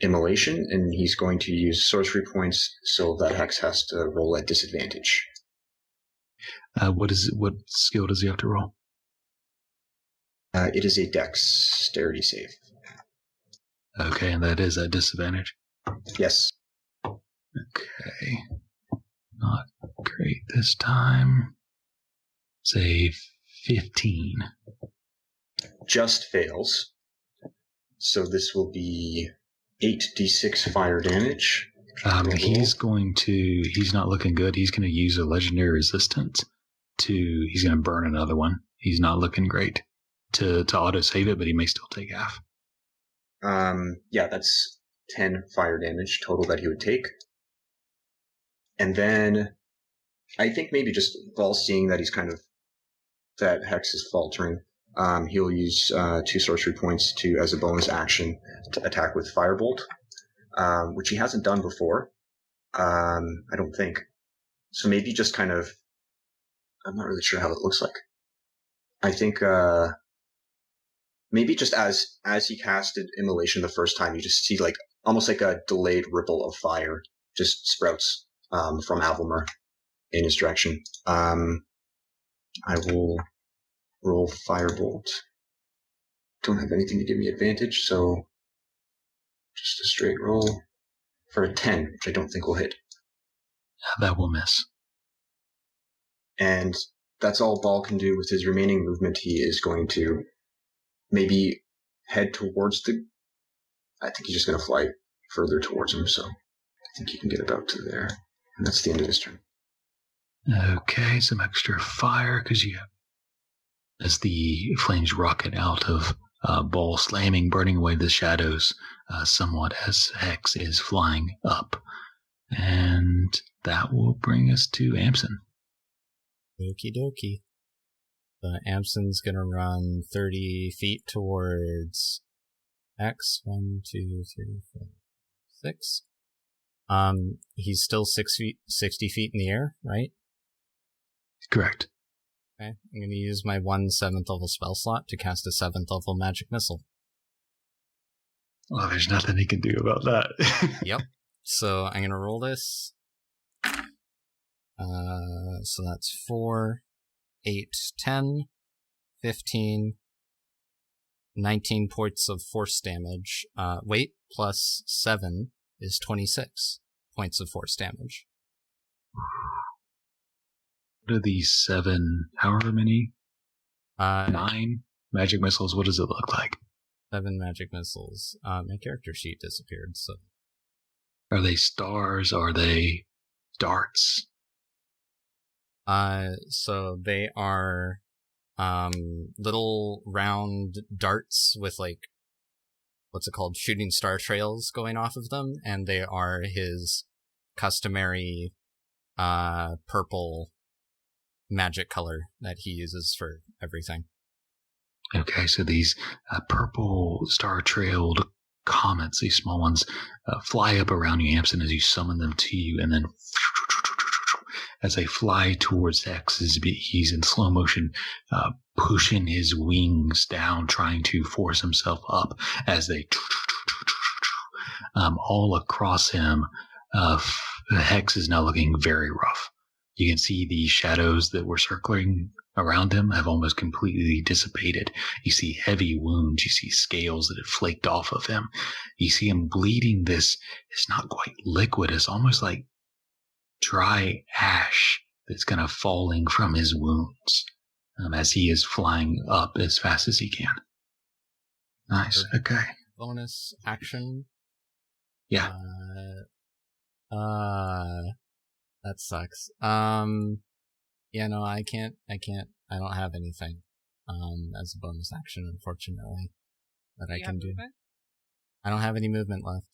Immolation, and he's going to use sorcery points so that Hex has to roll at disadvantage. What skill does he have to roll? It is a dexterity save. Okay, and that is at disadvantage? Yes. Okay. Not great this time. Say 15. Just fails. So this will be 8d6 fire damage. He's not looking good. He's going to use a legendary resistance he's going to burn another one. He's not looking great to auto save it, but he may still take half. Yeah, that's 10 fire damage total that he would take. And then I think maybe just Vol seeing that that Hex is faltering, he'll use 2 sorcery points as a bonus action to attack with Firebolt, which he hasn't done before. I don't think. So maybe just I'm not really sure how it looks like. I think maybe just as he casted Immolation the first time, you just see almost like a delayed ripple of fire just sprouts from Avelmar in his direction. I will roll Firebolt. Don't have anything to give me advantage, so just a straight roll for a 10, which I don't think will hit. That will miss. And that's all Ball can do with his remaining movement. He is going to maybe head towards I think he's just going to fly further towards him, so I think he can get about to there. And that's the end of his turn. Okay, some extra fire as the flames rocket out of Ball, slamming, burning away the shadows somewhat as Hex is flying up. And that will bring us to Amson. Okie dokie. Amson's gonna run 30 feet towards X. 1, 2, 3, 4, 6. He's still 60 feet in the air, right? Correct. Okay, I'm gonna use my 1 7th level spell slot to cast a 7th level magic missile. Well, there's nothing he can do about that. Yep. So I'm gonna roll this. So that's 4, 8, 10, 15, 19 points of force damage. Weight plus 7 is 26 points of force damage. What are these 7, however many? 9 magic missiles? What does it look like? 7 magic missiles. My character sheet disappeared, so. Are they stars? Are they darts? So they are, little round darts with what's it called? Shooting star trails going off of them, and they are his customary, purple magic color that he uses for everything. Okay, so these purple star-trailed comets, these small ones, fly up around you, Amson, as you summon them to you, and then as they fly towards Hex, he's in slow motion, pushing his wings down, trying to force himself up as they all across him. Hex is now looking very rough. You can see the shadows that were circling around him have almost completely dissipated. You see heavy wounds. You see scales that have flaked off of him. You see him bleeding. It's not quite liquid. It's almost like dry ash that's kind of falling from his wounds as he is flying up as fast as he can. Nice. Okay. Bonus action. Yeah. That sucks. Yeah, no, I can't, I don't have anything, as a bonus action, unfortunately, that I can do. Movement? I don't have any movement left.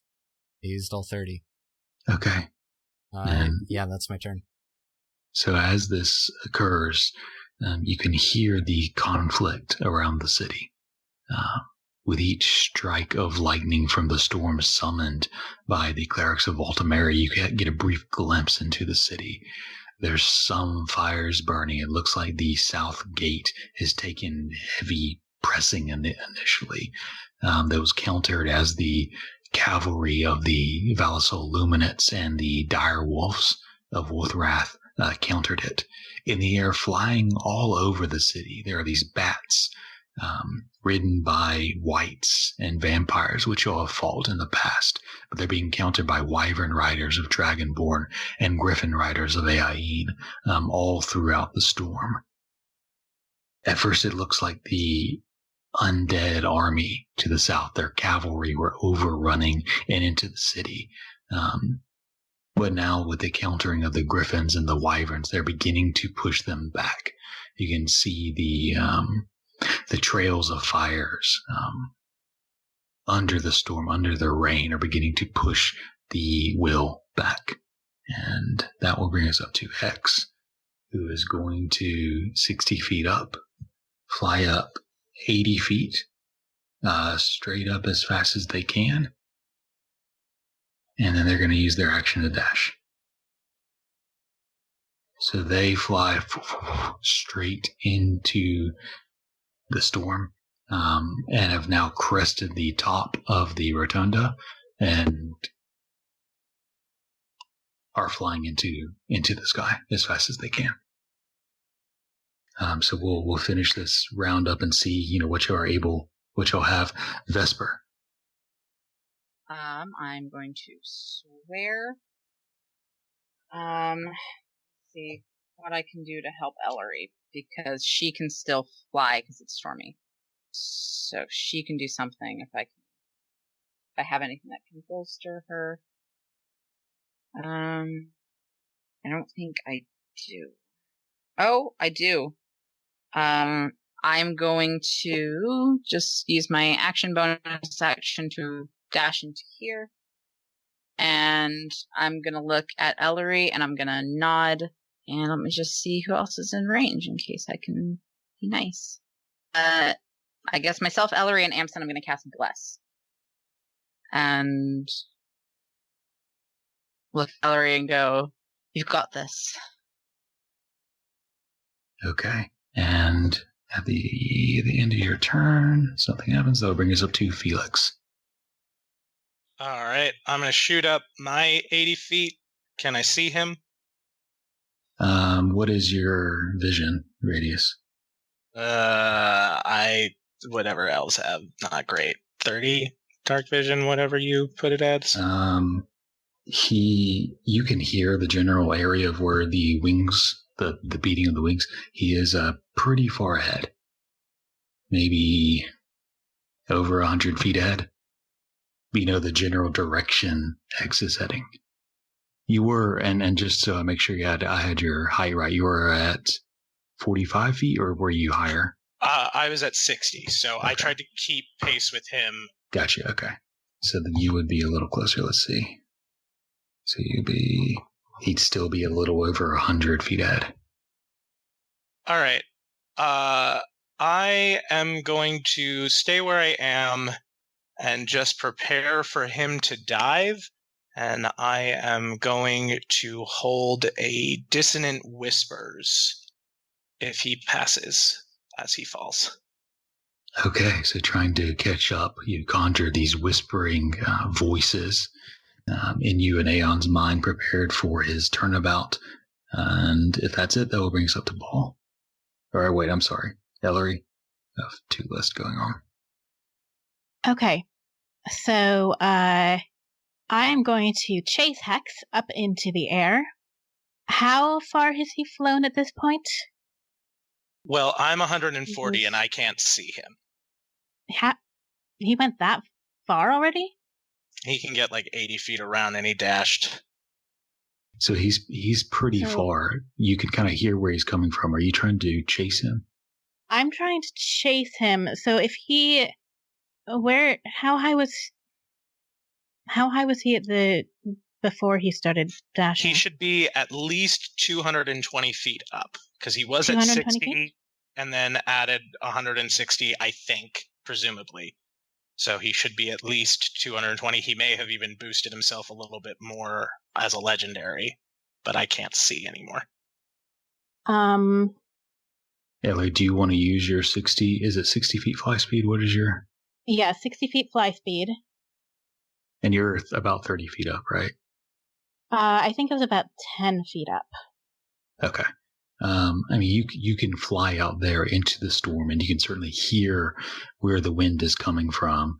I used all 30. Okay. Yeah, that's my turn. So as this occurs, you can hear the conflict around the city. With each strike of lightning from the storm summoned by the clerics of Altamari, you get a brief glimpse into the city. There's some fires burning. It looks like the south gate has taken heavy pressing initially. That was countered as the cavalry of the Valisol Luminets and the dire wolves of Wuthrath countered it. In the air, flying all over the city, there are these bats ridden by wights and vampires, which all have fought in the past, but they're being countered by wyvern riders of Dragonborn and griffin riders of Aeonic, all throughout the storm. At first, it looks like the undead army to the south, their cavalry, were overrunning and into the city. But now, with the countering of the griffins and the wyverns, they're beginning to push them back. You can see the trails of fires under the storm, under the rain, are beginning to push the will back. And that will bring us up to Hex, who is going to 60 feet up, fly up 80 feet, straight up as fast as they can. And then they're going to use their action to dash. So they fly straight into the storm, and have now crested the top of the rotunda and are flying into the sky as fast as they can. So we'll finish this round up and see, what you'll have. Vesper. I'm going to swear. See what I can do to help Ellery, because she can still fly because it's stormy. So she can do something if I have anything that can bolster her. I don't think I do. Oh, I do. I'm going to just use my action bonus action to dash into here. And I'm going to look at Ellery and I'm going to nod. And let me just see who else is in range in case I can be nice. I guess myself, Ellery, and Amson, I'm going to cast Bless. And look at Ellery and go, "You've got this." Okay. And at the end of your turn, something happens that'll bring us up to Felix. All right. I'm going to shoot up my 80 feet. Can I see him? What is your vision radius? Whatever else have. Not great. 30 dark vision, whatever you put it as. You can hear the general area of where the wings, the beating of the wings. He is pretty far ahead. Maybe over 100 feet ahead. The general direction X is heading. You were, and just so I make sure I had your height right, you were at 45 feet, or were you higher? I was at 60, so okay. I tried to keep pace with him. Gotcha, okay. So then you would be a little closer, let's see. So he'd still be a little over 100 feet ahead. All right. I am going to stay where I am and just prepare for him to dive. And I am going to hold a Dissonant Whispers if he passes as he falls. Okay, so trying to catch up, you conjure these whispering voices in you and Aeon's mind, prepared for his turnabout. And if that's it, that will bring us up to Ball. Or wait, I'm sorry, Ellery. I have two lists going on. Okay, so I'm going to chase Hex up into the air. How far has he flown at this point? Well, I'm 140 and I can't see him. He went that far already? He can get like 80 feet around and he dashed. So he's pretty far. You can kind of hear where he's coming from. Are you trying to chase him? I'm trying to chase him. So if how high was he before he started dashing? He should be at least 220 feet up, because he was at 60 feet? And then added 160, I think, presumably. So he should be at least 220. He may have even boosted himself a little bit more as a legendary, but I can't see anymore. Ellie, do you want to use your 60? Is it 60 feet fly speed? What is your? Yeah, 60 feet fly speed. And you're about 30 feet up, right? I think it was about 10 feet up. Okay. I mean, you can fly out there into the storm, and you can certainly hear where the wind is coming from.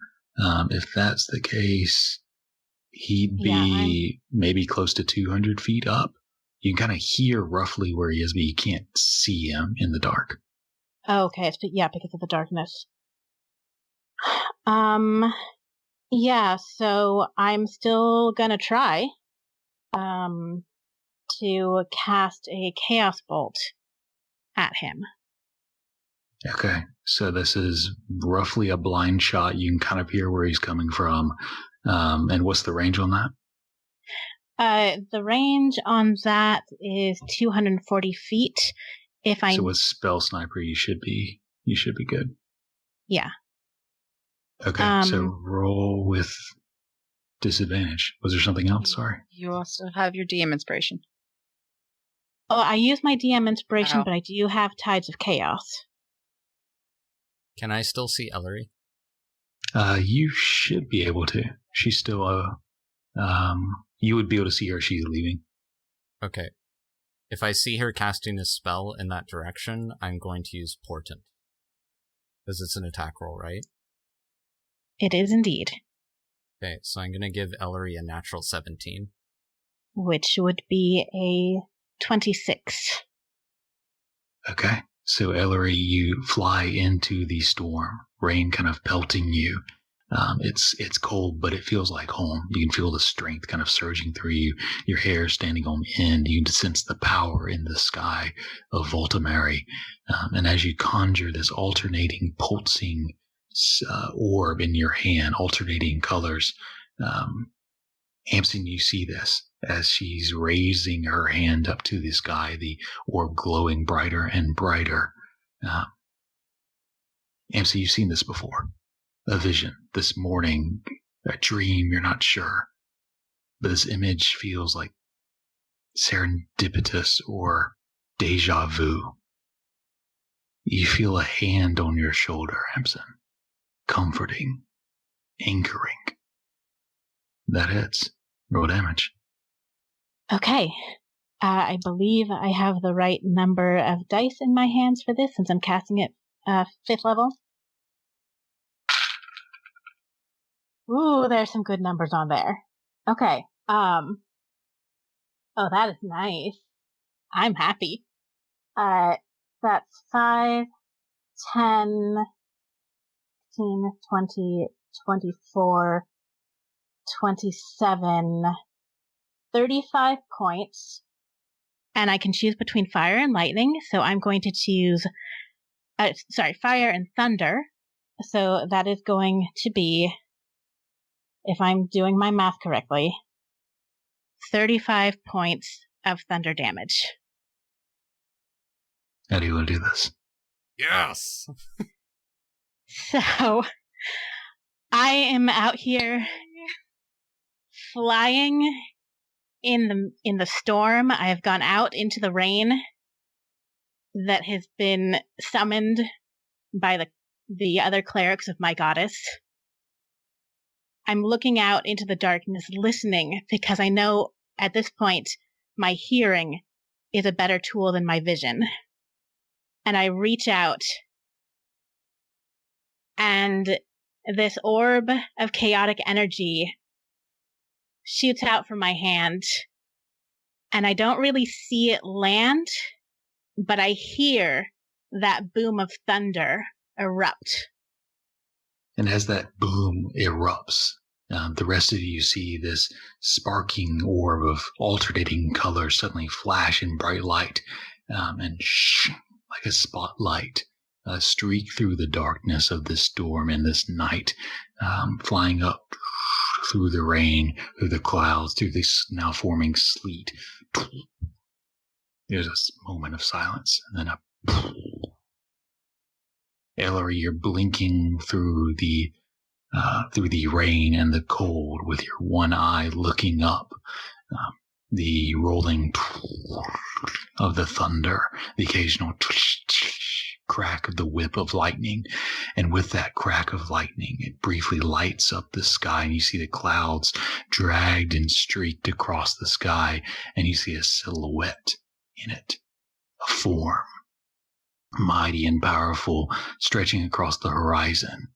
If that's the case, he'd be maybe close to 200 feet up. You can kind of hear roughly where he is, but you can't see him in the dark. Oh, okay. Because of the darkness. Yeah, so I'm still gonna try to cast a chaos bolt at him. Okay, so this is roughly a blind shot. You can kind of hear where he's coming from. And what's the range on that? The range on that is 240 feet. So with spell sniper, you should be good. Yeah. Okay, so roll with disadvantage. Was there something else? Sorry. You also have your DM inspiration. Oh, I use my DM inspiration, but I do have Tides of Chaos. Can I still see Ellery? You should be able to. She's still you would be able to see her. She's leaving. Okay. If I see her casting a spell in that direction, I'm going to use Portent. Because it's an attack roll, right? It is indeed. Okay, so I'm going to give Ellery a natural 17. Which would be a 26. Okay, so Ellery, you fly into the storm, rain kind of pelting you. It's cold, but it feels like home. You can feel the strength kind of surging through you. Your hair standing on end. You can sense the power in the sky of Voltamari. And as you conjure this alternating, pulsing orb in your hand, alternating colors, Amson, you see this as she's raising her hand up to the sky, the orb glowing brighter and brighter. Amson, you've seen this before. A vision this morning, a dream, you're not sure. But this image feels like serendipitous or deja vu. You feel a hand on your shoulder, Amson. Comforting, anchoring. That hits. Roll damage. Okay. I believe I have the right number of dice in my hands for this since I'm casting it 5th level. Ooh, there's some good numbers on there. Okay. Oh, that is nice. I'm happy. That's 5, 10, 15, 20, 24, 27, 35 points. And I can choose between fire and lightning, so I'm going to choose, fire and thunder. So that is going to be, if I'm doing my math correctly, 35 points of thunder damage. How do you want to do this? Yes! So, I am out here flying in the storm. I have gone out into the rain that has been summoned by the other clerics of my goddess. I'm looking out into the darkness, listening, because I know at this point my hearing is a better tool than my vision. And I reach out, and this orb of chaotic energy shoots out from my hand, and I don't really see it land, but I hear that boom of thunder erupt. And as that boom erupts, the rest of you see this sparking orb of alternating colors suddenly flash in bright light, and like a spotlight, streak through the darkness of this storm and this night, flying up through the rain, through the clouds, through this now forming sleet. There's a moment of silence, and then a Ellery, you're blinking through the rain and the cold with your one eye looking up. The rolling of the thunder, the occasional crack of the whip of lightning, and with that crack of lightning, it briefly lights up the sky, and you see the clouds dragged and streaked across the sky, and you see a silhouette in it a form, mighty and powerful, stretching across the horizon.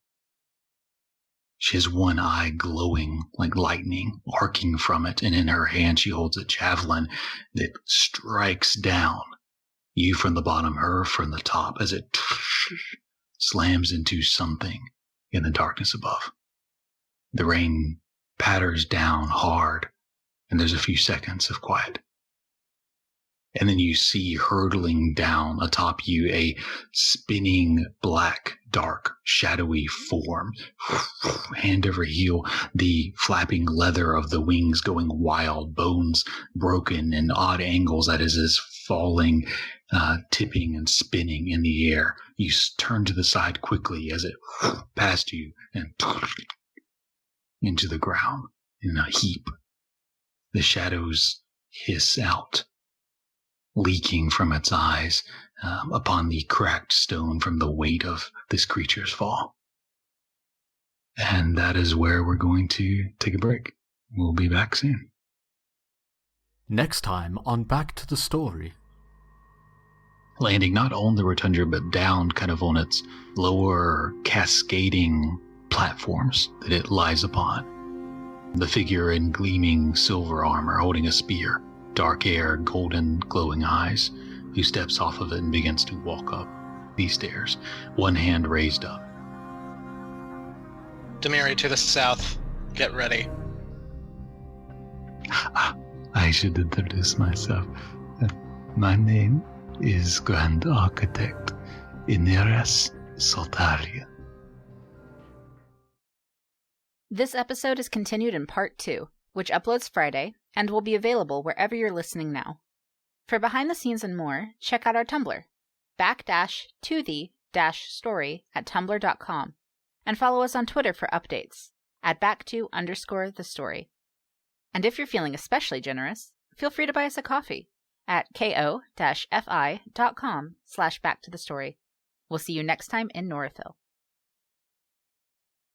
She has one eye glowing like lightning, arcing from it, and in her hand she holds a javelin that strikes down, you from the bottom, her from the top, as it slams into something in the darkness above. The rain patters down hard, and there's a few seconds of quiet. And then you see hurtling down atop you a spinning black, dark, shadowy form. Hand over heel, the flapping leather of the wings going wild, bones broken in odd angles that is falling, tipping and spinning in the air. You turn to the side quickly as it passed you and into the ground in a heap. The shadows hiss out, leaking from its eyes upon the cracked stone from the weight of this creature's fall. And that is where we're going to take a break. We'll be back soon. Next time on Back to the Story. Landing not on the rotunda, but down kind of on its lower cascading platforms that it lies upon. The figure in gleaming silver armor holding a spear, dark hair, golden glowing eyes, who steps off of it and begins to walk up these stairs, one hand raised up. Demiri to the south. Get ready. I should introduce myself. My name is Grand Architect Ineres Soltaria. This episode is continued in Part 2, which uploads Friday and will be available wherever you're listening now. For behind the scenes and more, check out our Tumblr, back-to-the-story at tumblr.com, and follow us on Twitter for updates at back2_the_story. And if you're feeling especially generous, feel free to buy us a coffee at ko-fi.com/backtothestory. We'll see you next time in Norithville.